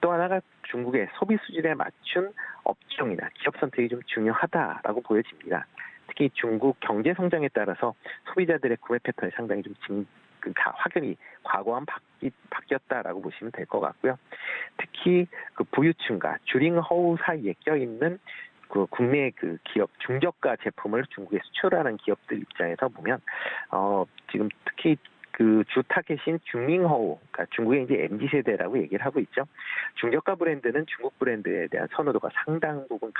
또 하나가 중국의 소비 수준에 맞춘 업종이나 기업 선택이 좀 중요하다라고 보여집니다. 특히 중국 경제 성장에 따라서 소비자들의 구매 패턴이 상당히 좀 확연히 과거와 바뀌었다라고 보시면 될 것 같고요. 특히 그 부유층과 주링허우 사이에 껴있는 그 국내 그 기업 중저가 제품을 중국에 수출하는 기업들 입장에서 보면 지금 특히 그 주 타겟인 중밍허우, 그러니까 중국의 이제 MZ 세대라고 얘기를 하고 있죠. 중저가 브랜드는 중국 브랜드에 대한 선호도가 상당 부분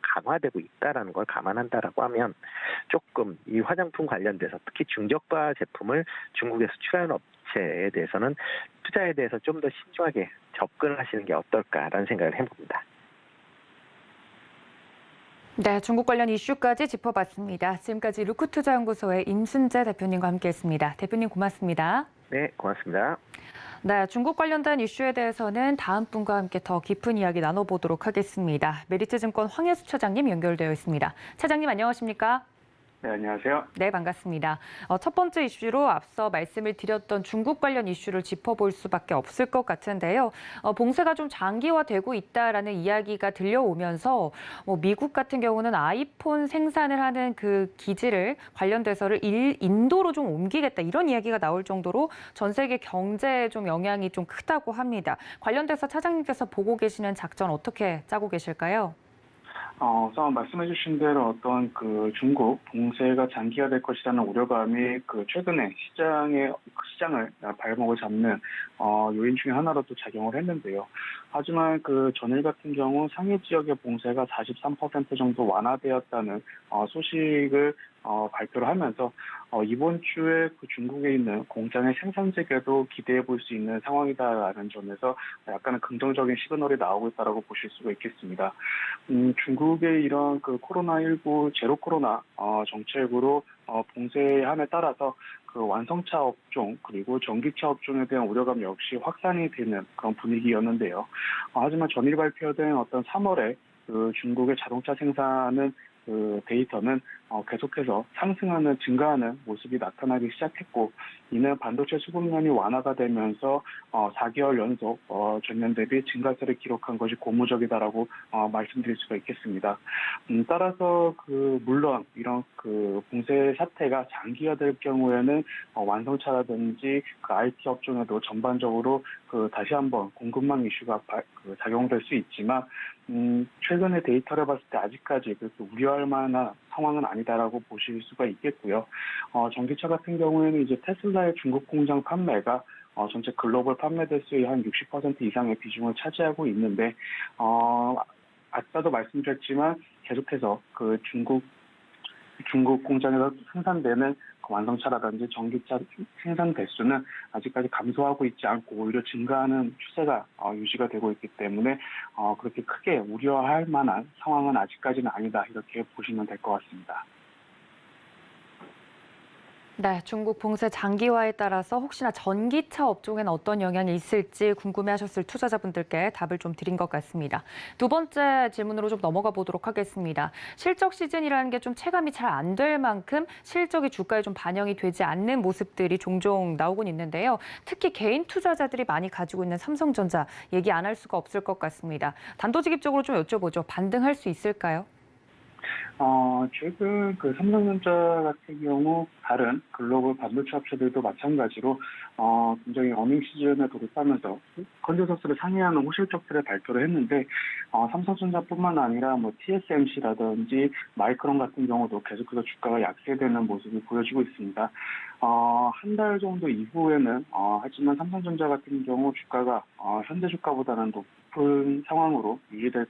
강화되고 있다라는 걸 감안한다라고 하면 조금 이 화장품 관련돼서 특히 중저가 제품을 중국에 수출하는 업체에 대해서는 투자에 대해서 좀 더 신중하게 접근하시는 게 어떨까라는 생각을 해봅니다. 네, 중국 관련 이슈까지 짚어봤습니다. 지금까지 루크투자연구소의 임순재 대표님과 함께했습니다. 대표님 고맙습니다. 네, 고맙습니다. 네, 중국 관련된 이슈에 대해서는 다음 분과 함께 더 깊은 이야기 나눠보도록 하겠습니다. 메리츠증권 황혜수 차장님 연결되어 있습니다. 차장님 안녕하십니까? 네, 안녕하세요. 네, 반갑습니다. 첫 번째 이슈로 앞서 말씀을 드렸던 중국 관련 이슈를 짚어볼 수밖에 없을 것 같은데요. 봉쇄가 좀 장기화되고 있다라는 이야기가 들려오면서 미국 같은 경우는 아이폰 생산을 하는 그 기지를 관련돼서를 인도로 좀 옮기겠다 이런 이야기가 나올 정도로 전 세계 경제에 좀 영향이 좀 크다고 합니다. 관련돼서 차장님께서 보고 계시는 작전 어떻게 짜고 계실까요? 우선 말씀해 주신 대로 어떤 중국 봉쇄가 장기화될 것이라는 우려감이 최근에 시장을 발목을 잡는 요인 중에 하나로 또 작용을 했는데요. 하지만 전일 같은 경우 상해 지역의 봉쇄가 43% 정도 완화되었다는 소식을 발표를 하면서 이번 주에 그 중국에 있는 공장의 생산 재개도 기대해 볼 수 있는 상황이다라는 점에서 약간은 긍정적인 시그널이 나오고 있다라고 보실 수가 있겠습니다. 중국의 이런 그 코로나19 제로 코로나 정책으로 봉쇄함에 따라서 그 완성차 업종 그리고 전기차 업종에 대한 우려감 역시 확산이 되는 그런 분위기였는데요. 하지만 전일 발표된 어떤 3월에 그 중국의 자동차 생산은 그 데이터는 계속해서 상승하는 증가하는 모습이 나타나기 시작했고 이는 반도체 수급난이 완화가 되면서 4개월 연속 전년 대비 증가세를 기록한 것이 고무적이다라고 말씀드릴 수가 있겠습니다. 따라서 그 물론 이런 그 봉쇄 사태가 장기화될 경우에는 완성차라든지 그 IT 업종에도 전반적으로 그 다시 한번 공급망 이슈가 작용될 수 있지만 최근의 데이터를 봤을 때 아직까지 그렇게 우려할 만한 상황은 아니다라고 보실 수가 있겠고요. 전기차 같은 경우에는 이제 테슬라의 중국 공장 판매가 전체 글로벌 판매 대수의 한 60% 이상의 비중을 차지하고 있는데 아까도 말씀드렸지만 계속해서 그 중국 공장에서 생산되는 완성차라든지 전기차 생산 대수는 아직까지 감소하고 있지 않고 오히려 증가하는 추세가 유지가 되고 있기 때문에 그렇게 크게 우려할 만한 상황은 아직까지는 아니다 이렇게 보시면 될 것 같습니다. 네, 중국 봉쇄 장기화에 따라서 혹시나 전기차 업종에는 어떤 영향이 있을지 궁금해하셨을 투자자분들께 답을 좀 드린 것 같습니다. 두 번째 질문으로 좀 넘어가 보도록 하겠습니다. 실적 시즌이라는 게 좀 체감이 잘 안 될 만큼 실적이 주가에 좀 반영이 되지 않는 모습들이 종종 나오곤 있는데요. 특히 개인 투자자들이 많이 가지고 있는 삼성전자 얘기 안 할 수가 없을 것 같습니다. 단도직입적으로 좀 여쭤보죠. 반등할 수 있을까요? 최근 그 삼성전자 같은 경우 다른 글로벌 반도체 업체들도 마찬가지로 굉장히 어닝 시즌에 돌입하면서 컨센서스를 상회하는 호실적들을 발표를 했는데 삼성전자뿐만 아니라 뭐 TSMC라든지 마이크론 같은 경우도 계속해서 주가가 약세되는 모습이 보여지고 있습니다. 한 달 정도 이후에는 하지만 삼성전자 같은 경우 주가가 현재 주가보다는 높은 상황으로 유지될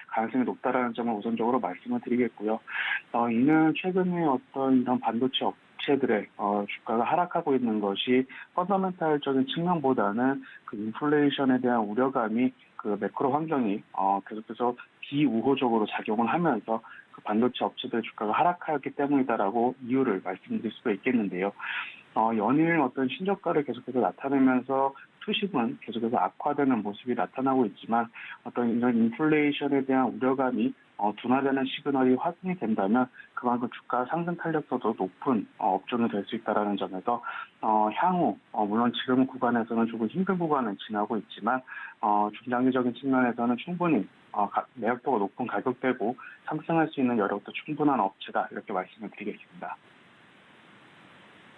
가능성이 높다라는 점을 우선적으로 말씀을 드리겠고요. 이는 최근에 어떤 이런 반도체 업체들의 주가가 하락하고 있는 것이 펀더멘탈적인 측면보다는 그 인플레이션에 대한 우려감이 그 매크로 환경이 계속해서 비우호적으로 작용을 하면서 그 반도체 업체들의 주가가 하락하였기 때문이다라고 이유를 말씀드릴 수가 있겠는데요. 연일 어떤 신저가를 계속해서 나타내면서 투심은 계속해서 악화되는 모습이 나타나고 있지만 어떤 이런 인플레이션에 대한 우려감이 둔화되는 시그널이 확인이 된다면 그만큼 주가 상승 탄력도도 높은 업종이 될 수 있다는 점에서 향후 물론 지금 구간에서는 조금 힘든 구간을 지나고 있지만 중장기적인 측면에서는 충분히 매력도가 높은 가격대고 상승할 수 있는 여력도 충분한 업체다 이렇게 말씀을 드리겠습니다.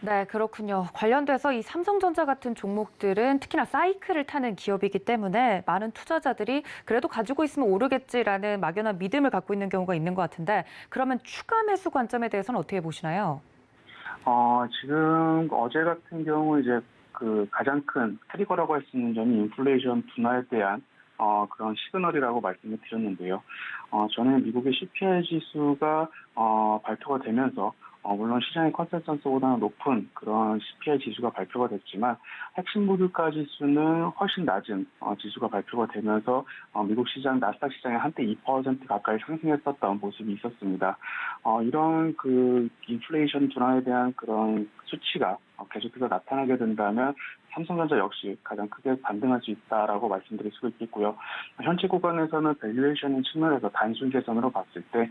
네, 그렇군요. 관련돼서 이 삼성전자 같은 종목들은 특히나 사이클을 타는 기업이기 때문에 많은 투자자들이 그래도 가지고 있으면 오르겠지라는 막연한 믿음을 갖고 있는 경우가 있는 것 같은데 그러면 추가 매수 관점에 대해서는 어떻게 보시나요? 지금 어제 같은 경우 이제 그 가장 큰 트리거라고 할 수 있는 점이 인플레이션 둔화에 대한 그런 시그널이라고 말씀을 드렸는데요. 저는 미국의 CPI 지수가 발표가 되면서 물론 시장의 컨센서스보다는 높은 그런 CPI 지수가 발표가 됐지만 핵심 물가 지수는 훨씬 낮은 지수가 발표가 되면서 미국 시장 나스닥 시장에 한때 2% 가까이 상승했었던 모습이 있었습니다. 이런 그 인플레이션 둔화에 대한 그런 수치가 계속해서 나타나게 된다면 삼성전자 역시 가장 크게 반등할 수 있다라고 말씀드릴 수 있겠고요. 현재 구간에서는 밸류에이션 측면에서 단순 계산으로 봤을 때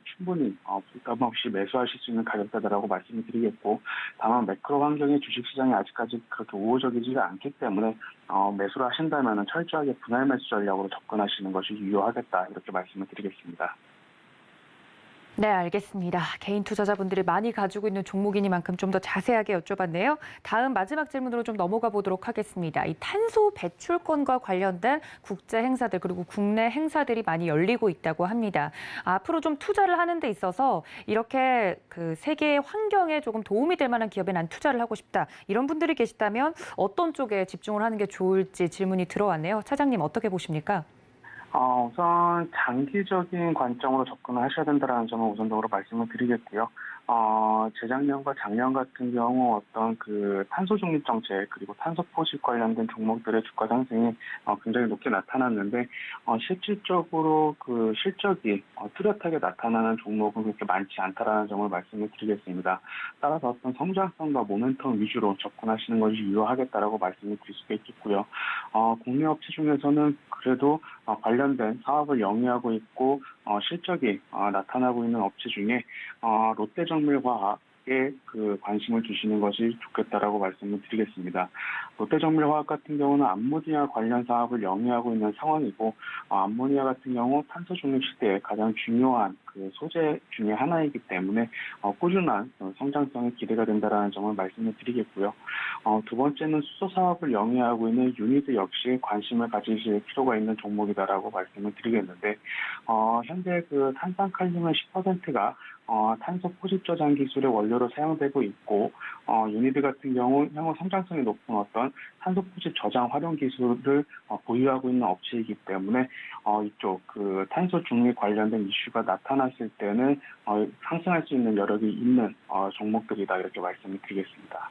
충분히 부담 없이 매수하실 수 있는 가격대다라고 말씀을 드리겠고 다만 매크로 환경의 주식시장이 아직까지 그렇게 우호적이지가 않기 때문에 매수를 하신다면 철저하게 분할 매수 전략으로 접근하시는 것이 유효하겠다 이렇게 말씀을 드리겠습니다. 네, 알겠습니다. 개인 투자자분들이 많이 가지고 있는 종목이니만큼 좀 더 자세하게 여쭤봤네요. 다음 마지막 질문으로 좀 넘어가 보도록 하겠습니다. 이 탄소 배출권과 관련된 국제 행사들 그리고 국내 행사들이 많이 열리고 있다고 합니다. 앞으로 좀 투자를 하는 데 있어서 이렇게 그 세계의 환경에 조금 도움이 될 만한 기업에 난 투자를 하고 싶다. 이런 분들이 계시다면 어떤 쪽에 집중을 하는 게 좋을지 질문이 들어왔네요. 차장님 어떻게 보십니까? 우선 장기적인 관점으로 접근을 하셔야 된다는 점을 우선적으로 말씀을 드리겠고요. 재작년과 작년 같은 경우 어떤 그 탄소 중립 정책 그리고 탄소 포식 관련된 종목들의 주가 상승이 굉장히 높게 나타났는데 실질적으로 그 실적이 뚜렷하게 나타나는 종목은 그렇게 많지 않다라는 점을 말씀을 드리겠습니다. 따라서 어떤 성장성과 모멘텀 위주로 접근하시는 것이 유효하겠다라고 말씀을 드릴 수가 있겠고요. 국내 업체 중에서는 그래도 관련된 사업을 영위하고 있고 실적이 나타나고 있는 업체 중에 롯데정밀화학에 그 관심을 두시는 것이 좋겠다라고 말씀을 드리겠습니다. 롯데정밀화학 같은 경우는 암모니아 관련 사업을 영위하고 있는 상황이고 암모니아 같은 경우 탄소 중립 시대에 가장 중요한 그 소재 중에 하나이기 때문에 꾸준한 성장성이 기대가 된다라는 점을 말씀을 드리겠고요. 두 번째는 수소 사업을 영위하고 있는 유니드 역시 관심을 가지실 필요가 있는 종목이다라고 말씀을 드리겠는데 현재 그 탄산칼륨의 10%가 탄소 포집 저장 기술의 원료로 사용되고 있고 유니드 같은 경우 향후 성장성이 높은 어떤 탄소 포집 저장 활용 기술을 보유하고 있는 업체이기 때문에 이쪽 그 탄소 중립 관련된 이슈가 나타났을 때는 상승할 수 있는 여력이 있는 종목들이다 이렇게 말씀을 드리겠습니다.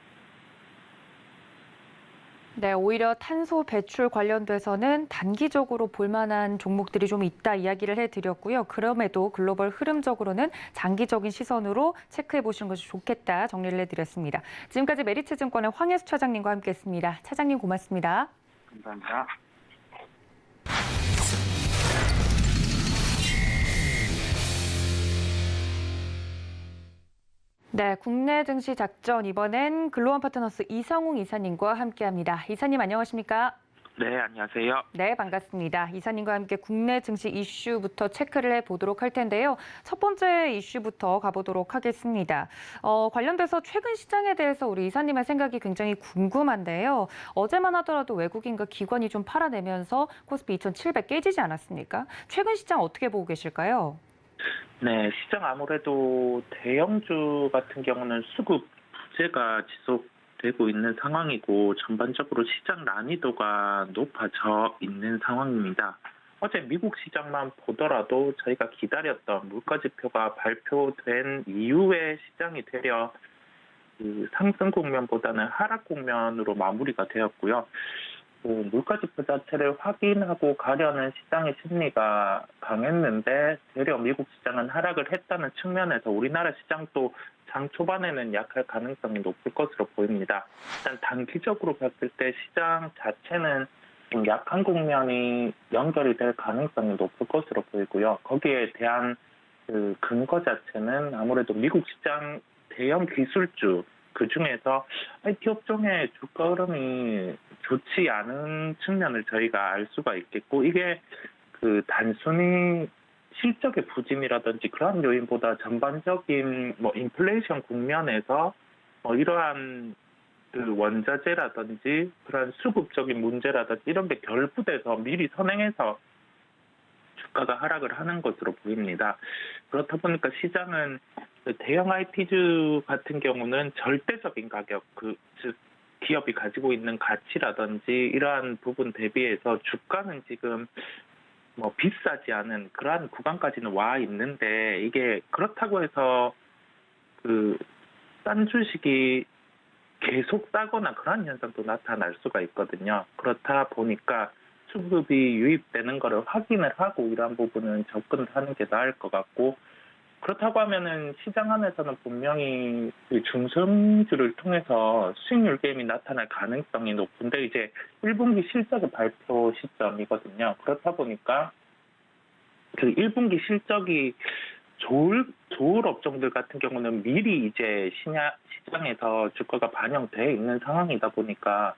네, 오히려 탄소 배출 관련돼서는 단기적으로 볼만한 종목들이 좀 있다 이야기를 해드렸고요. 그럼에도 글로벌 흐름적으로는 장기적인 시선으로 체크해 보시는 것이 좋겠다 정리를 해드렸습니다. 지금까지 메리츠증권의 황혜수 차장님과 함께했습니다. 차장님 고맙습니다. 감사합니다. 네, 국내 증시 작전 이번엔 글로원 파트너스 이성웅 이사님과 함께합니다. 이사님 안녕하십니까? 네, 안녕하세요. 네, 반갑습니다. 이사님과 함께 국내 증시 이슈부터 체크를 해보도록 할 텐데요. 첫 번째 이슈부터 가보도록 하겠습니다. 관련돼서 최근 시장에 대해서 우리 이사님의 생각이 굉장히 궁금한데요. 어제만 하더라도 외국인과 기관이 좀 팔아내면서 코스피 2700 깨지지 않았습니까? 최근 시장 어떻게 보고 계실까요? 네, 시장 아무래도 대형주 같은 경우는 수급 부재가 지속되고 있는 상황이고 전반적으로 시장 난이도가 높아져 있는 상황입니다. 어제 미국 시장만 보더라도 저희가 기다렸던 물가지표가 발표된 이후에 시장이 되려 그 상승 국면보다는 하락 국면으로 마무리가 되었고요. 물가지표 자체를 확인하고 가려는 시장의 심리가 강했는데 되려 미국 시장은 하락을 했다는 측면에서 우리나라 시장도 장 초반에는 약할 가능성이 높을 것으로 보입니다. 일단 단기적으로 봤을 때 시장 자체는 좀 약한 국면이 연결이 될 가능성이 높을 것으로 보이고요. 거기에 대한 그 근거 자체는 아무래도 미국 시장 대형 기술주 그중에서 IT 업종의 주가 흐름이 좋지 않은 측면을 저희가 알 수가 있겠고 이게 그 단순히 실적의 부진이라든지 그러한 요인보다 전반적인 인플레이션 국면에서 이러한 그 원자재라든지 그런 수급적인 문제라든지 이런 게 결부돼서 미리 선행해서 주가가 하락을 하는 것으로 보입니다. 그렇다 보니까 시장은 대형 IT주 같은 경우는 절대적인 가격, 즉 기업이 가지고 있는 가치라든지 이러한 부분 대비해서 주가는 지금 비싸지 않은 그러한 구간까지는 와 있는데 이게 그렇다고 해서 싼 주식이 계속 싸거나 그런 현상도 나타날 수가 있거든요. 그렇다 보니까 수급이 유입되는 거를 확인을 하고 이러한 부분은 접근을 하는 게 나을 것 같고 그렇다고 하면은 시장 안에서는 분명히 중성주를 통해서 수익률 게임이 나타날 가능성이 높은데 이제 1분기 실적의 발표 시점이거든요. 그렇다 보니까 그 1분기 실적이 좋을 업종들 같은 경우는 미리 이제 시장에서 주가가 반영돼 있는 상황이다 보니까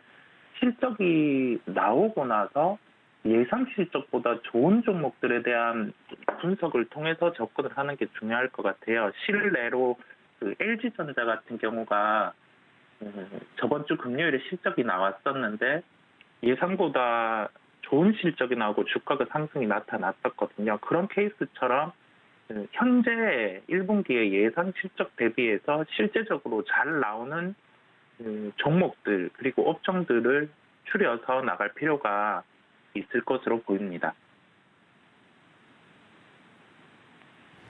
실적이 나오고 나서 예상 실적보다 좋은 종목들에 대한 분석을 통해서 접근을 하는 게 중요할 것 같아요. 실내로 LG전자 같은 경우가 저번 주 금요일에 실적이 나왔었는데 예상보다 좋은 실적이 나오고 주가가 상승이 나타났었거든요. 그런 케이스처럼 현재 1분기의 예상 실적 대비해서 실제적으로 잘 나오는 종목들 그리고 업종들을 추려서 나갈 필요가 있을 것으로 보입니다.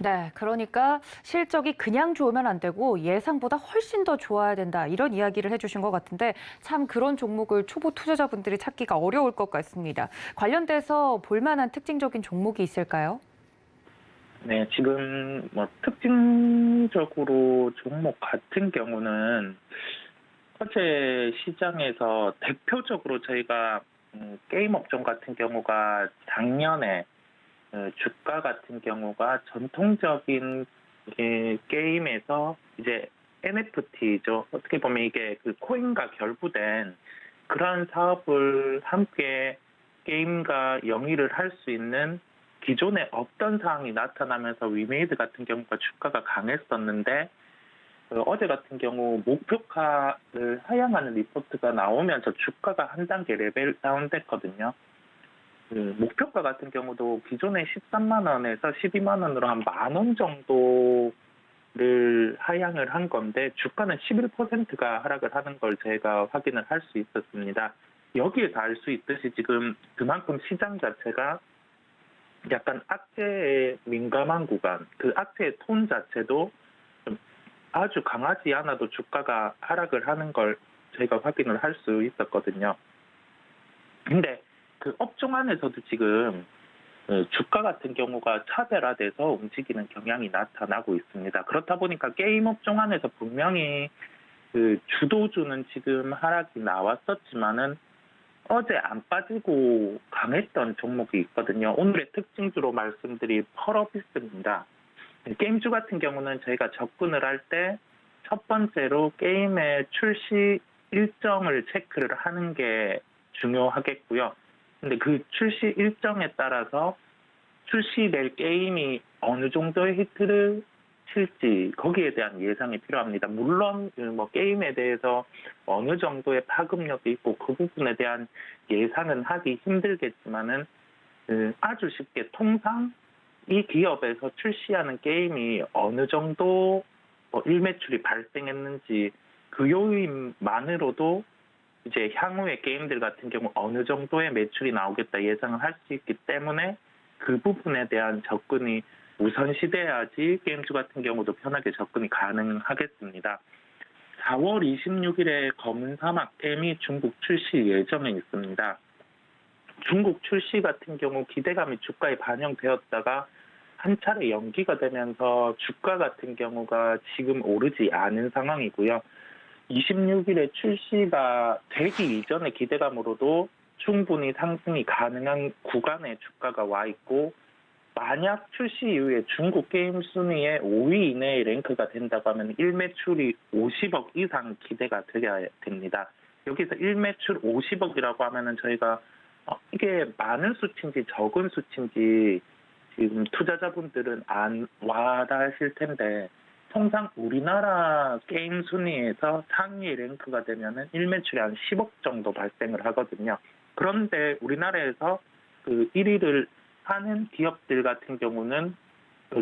네, 그러니까 실적이 그냥 좋으면 안 되고 예상보다 훨씬 더 좋아야 된다. 이런 이야기를 해주신 것 같은데 참 그런 종목을 초보 투자자분들이 찾기가 어려울 것 같습니다. 관련돼서 볼만한 특징적인 종목이 있을까요? 네, 지금 뭐 특징적으로 종목 같은 경우는 어제 시장에서 대표적으로 저희가 게임 업종 같은 경우가 작년에 주가 같은 경우가 전통적인 게임에서 이제 NFT죠. 어떻게 보면 이게 그 코인과 결부된 그러한 사업을 함께 게임과 영위를 할 수 있는 기존에 없던 상황이 나타나면서 위메이드 같은 경우가 주가가 강했었는데 어제 같은 경우 목표가를 하향하는 리포트가 나오면서 주가가 한 단계 레벨 다운됐거든요. 목표가 같은 경우도 기존에 13만 원에서 12만 원으로 한 10,000원 정도를 하향을 한 건데 주가는 11%가 하락을 하는 걸 저희가 확인을 할 수 있었습니다. 여기에서 알 수 있듯이 지금 그만큼 시장 자체가 약간 악재에 민감한 구간, 그 악재의 톤 자체도 좀 아주 강하지 않아도 주가가 하락을 하는 걸 저희가 확인을 할 수 있었거든요. 근데 그 업종 안에서도 지금 주가 같은 경우가 차별화돼서 움직이는 경향이 나타나고 있습니다. 그렇다 보니까 게임 업종 안에서 분명히 그 주도주는 지금 하락이 나왔었지만은 어제 안 빠지고 강했던 종목이 있거든요. 오늘의 특징주로 말씀드릴 펄어비스입니다. 게임주 같은 경우는 저희가 접근을 할 때 첫 번째로 게임의 출시 일정을 체크를 하는 게 중요하겠고요. 근데 그 출시 일정에 따라서 출시될 게임이 어느 정도의 히트를 칠지 거기에 대한 예상이 필요합니다. 물론 뭐 게임에 대해서 어느 정도의 파급력이 있고 그 부분에 대한 예상은 하기 힘들겠지만은 아주 쉽게 통상 이 기업에서 출시하는 게임이 어느 정도 일매출이 발생했는지 그 요인만으로도 이제 향후의 게임들 같은 경우 어느 정도의 매출이 나오겠다 예상을 할 수 있기 때문에 그 부분에 대한 접근이 우선시돼야지 게임주 같은 경우도 편하게 접근이 가능하겠습니다. 4월 26일에 검은 사막 M이 중국 출시 예정에 있습니다. 중국 출시 같은 경우 기대감이 주가에 반영되었다가 한 차례 연기가 되면서 주가 같은 경우가 지금 오르지 않은 상황이고요. 26일에 출시가 되기 이전의 기대감으로도 충분히 상승이 가능한 구간에 주가가 와 있고 만약 출시 이후에 중국 게임 순위의 5위 이내에 랭크가 된다고 하면 일매출이 50억 이상 기대가 되어야 됩니다. 여기서 일매출 50억이라고 하면은 저희가 이게 많은 수치인지 적은 수치인지 지금 투자자분들은 안 와닿으실 텐데 통상 우리나라 게임 순위에서 상위 랭크가 되면은 일매출이 한 10억 정도 발생을 하거든요. 그런데 우리나라에서 그 1위를 하는 기업들 같은 경우는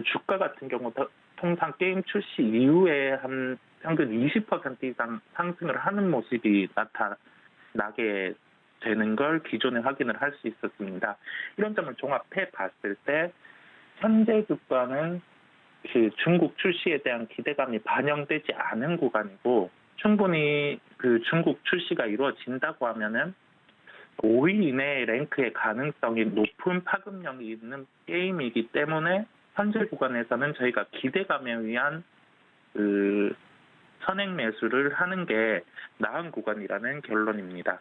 주가 같은 경우 통상 게임 출시 이후에 한 평균 20% 이상 상승을 하는 모습이 나타나게 되는 걸 기존에 확인을 할 수 있었습니다. 이런 점을 종합해 봤을 때 현재 주가는 그 중국 출시에 대한 기대감이 반영되지 않은 구간이고 충분히 그 중국 출시가 이루어진다고 하면은 5위 이내의 랭크의 가능성이 높은 파급력이 있는 게임이기 때문에 현재 구간에서는 저희가 기대감에 의한 그 선행 매수를 하는 게 나은 구간이라는 결론입니다.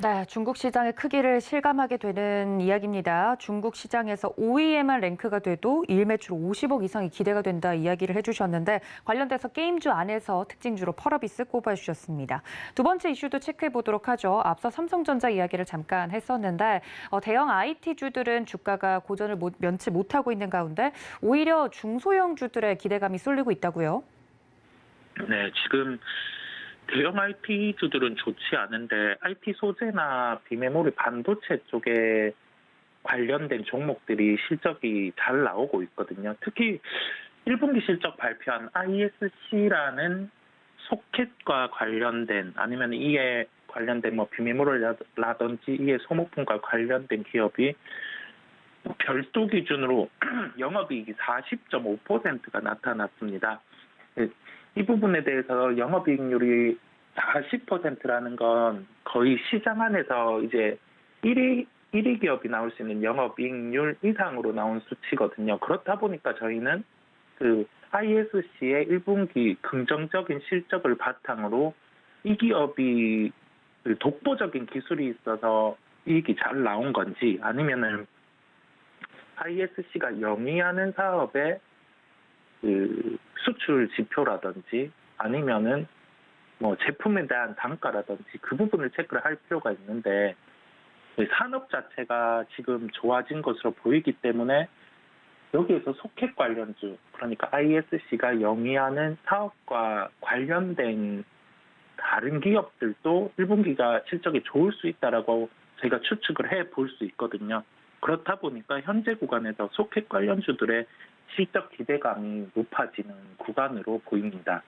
네, 중국 시장의 크기를 실감하게 되는 이야기입니다. 중국 시장에서 5위에만 랭크가 돼도 일매출 50억 이상이 기대가 된다 이야기를 해주셨는데 관련돼서 게임주 안에서 특징주로 펄어비스 꼽아주셨습니다. 두 번째 이슈도 체크해 보도록 하죠. 앞서 삼성전자 이야기를 잠깐 했었는데 대형 IT주들은 주가가 고전을 면치 못하고 있는 가운데 오히려 중소형주들의 기대감이 쏠리고 있다고요? 네, 지금 대형 IT주들은 좋지 않은데 IT 소재나 비메모리 반도체 쪽에 관련된 종목들이 실적이 잘 나오고 있거든요. 특히 1분기 실적 발표한 ISC라는 소켓과 관련된 아니면 이에 관련된 뭐 비메모리라든지 이에 소모품과 관련된 기업이 별도 기준으로 영업이익이 40.5%가 나타났습니다. 이 부분에 대해서 영업이익률이 40%라는 건 거의 시장 안에서 이제 1위 기업이 나올 수 있는 영업이익률 이상으로 나온 수치거든요. 그렇다 보니까 저희는 그 ISC의 1분기 긍정적인 실적을 바탕으로 이 기업이 그 독보적인 기술이 있어서 이익이 잘 나온 건지, 아니면은 ISC가 영위하는 사업의 그 수출 지표라든지 아니면은 뭐 제품에 대한 단가라든지 그 부분을 체크를 할 필요가 있는데, 산업 자체가 지금 좋아진 것으로 보이기 때문에 여기에서 소켓 관련주, 그러니까 ISC가 영위하는 사업과 관련된 다른 기업들도 1분기가 실적이 좋을 수 있다라고 저희가 추측을 해 볼 수 있거든요. 그렇다 보니까 현재 구간에서 소켓 관련주들의 실적 기대감이 높아지는 구간으로 보입니다.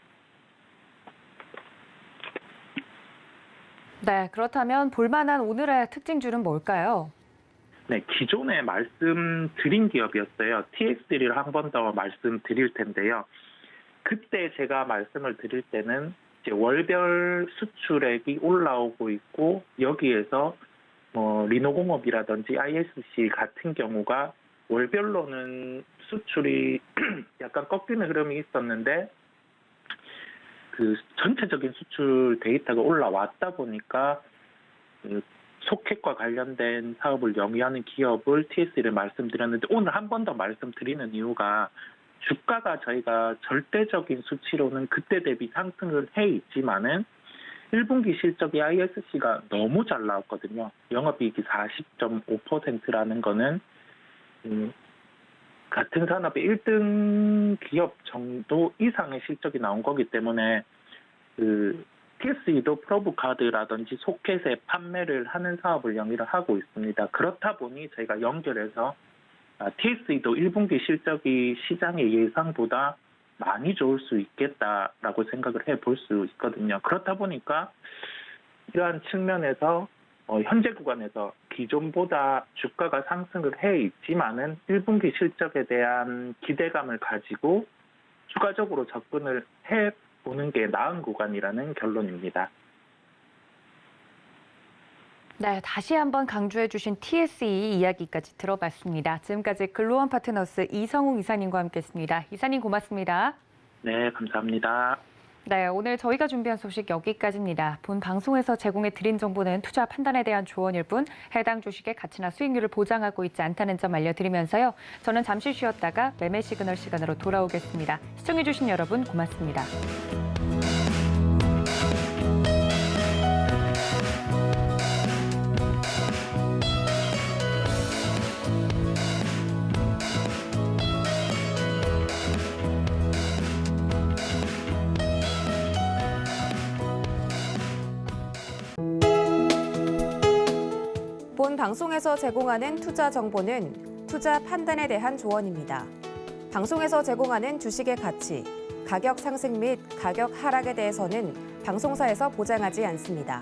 네, 그렇다면 볼만한 오늘의 특징주는 뭘까요? 네, 기존에 말씀드린 기업이었어요. TS3를 한 번 더 말씀드릴 텐데요. 그때 제가 말씀을 드릴 때는 이제 월별 수출액이 올라오고 있고, 여기에서 리노공업이라든지 ISC 같은 경우가 월별로는 수출이 약간 꺾이는 흐름이 있었는데, 그 전체적인 수출 데이터가 올라왔다 보니까 그 소켓과 관련된 사업을 영위하는 기업을 TS를 말씀드렸는데, 오늘 한 번 더 말씀드리는 이유가 주가가 저희가 절대적인 수치로는 그때 대비 상승을 해 있지만은 1분기 실적이 ISC가 너무 잘 나왔거든요. 영업이익이 40.5%라는 거는 같은 산업의 1등 기업 정도 이상의 실적이 나온 거기 때문에 그 TSE도 프로브카드라든지 소켓의 판매를 하는 사업을 영위를 하고 있습니다. 그렇다 보니 저희가 연결해서 TSE도 1분기 실적이 시장의 예상보다 많이 좋을 수 있겠다라고 생각을 해볼 수 있거든요. 그렇다 보니까 이러한 측면에서 현재 구간에서 기존보다 주가가 상승을 해 있지만은 1분기 실적에 대한 기대감을 가지고 추가적으로 접근을 해보는 게 나은 구간이라는 결론입니다. 네, 다시 한번 강조해 주신 TSE 이야기까지 들어봤습니다. 지금까지 글로원 파트너스 이성웅 이사님과 함께했습니다. 이사님 고맙습니다. 네, 감사합니다. 네, 오늘 저희가 준비한 소식 여기까지입니다. 본 방송에서 제공해 드린 정보는 투자 판단에 대한 조언일 뿐 해당 주식의 가치나 수익률을 보장하고 있지 않다는 점 알려드리면서요. 저는 잠시 쉬었다가 매매 시그널 시간으로 돌아오겠습니다. 시청해 주신 여러분 고맙습니다. 본 방송에서 제공하는 투자 정보는 투자 판단에 대한 조언입니다. 방송에서 제공하는 주식의 가치, 가격 상승 및 가격 하락에 대해서는 방송사에서 보장하지 않습니다.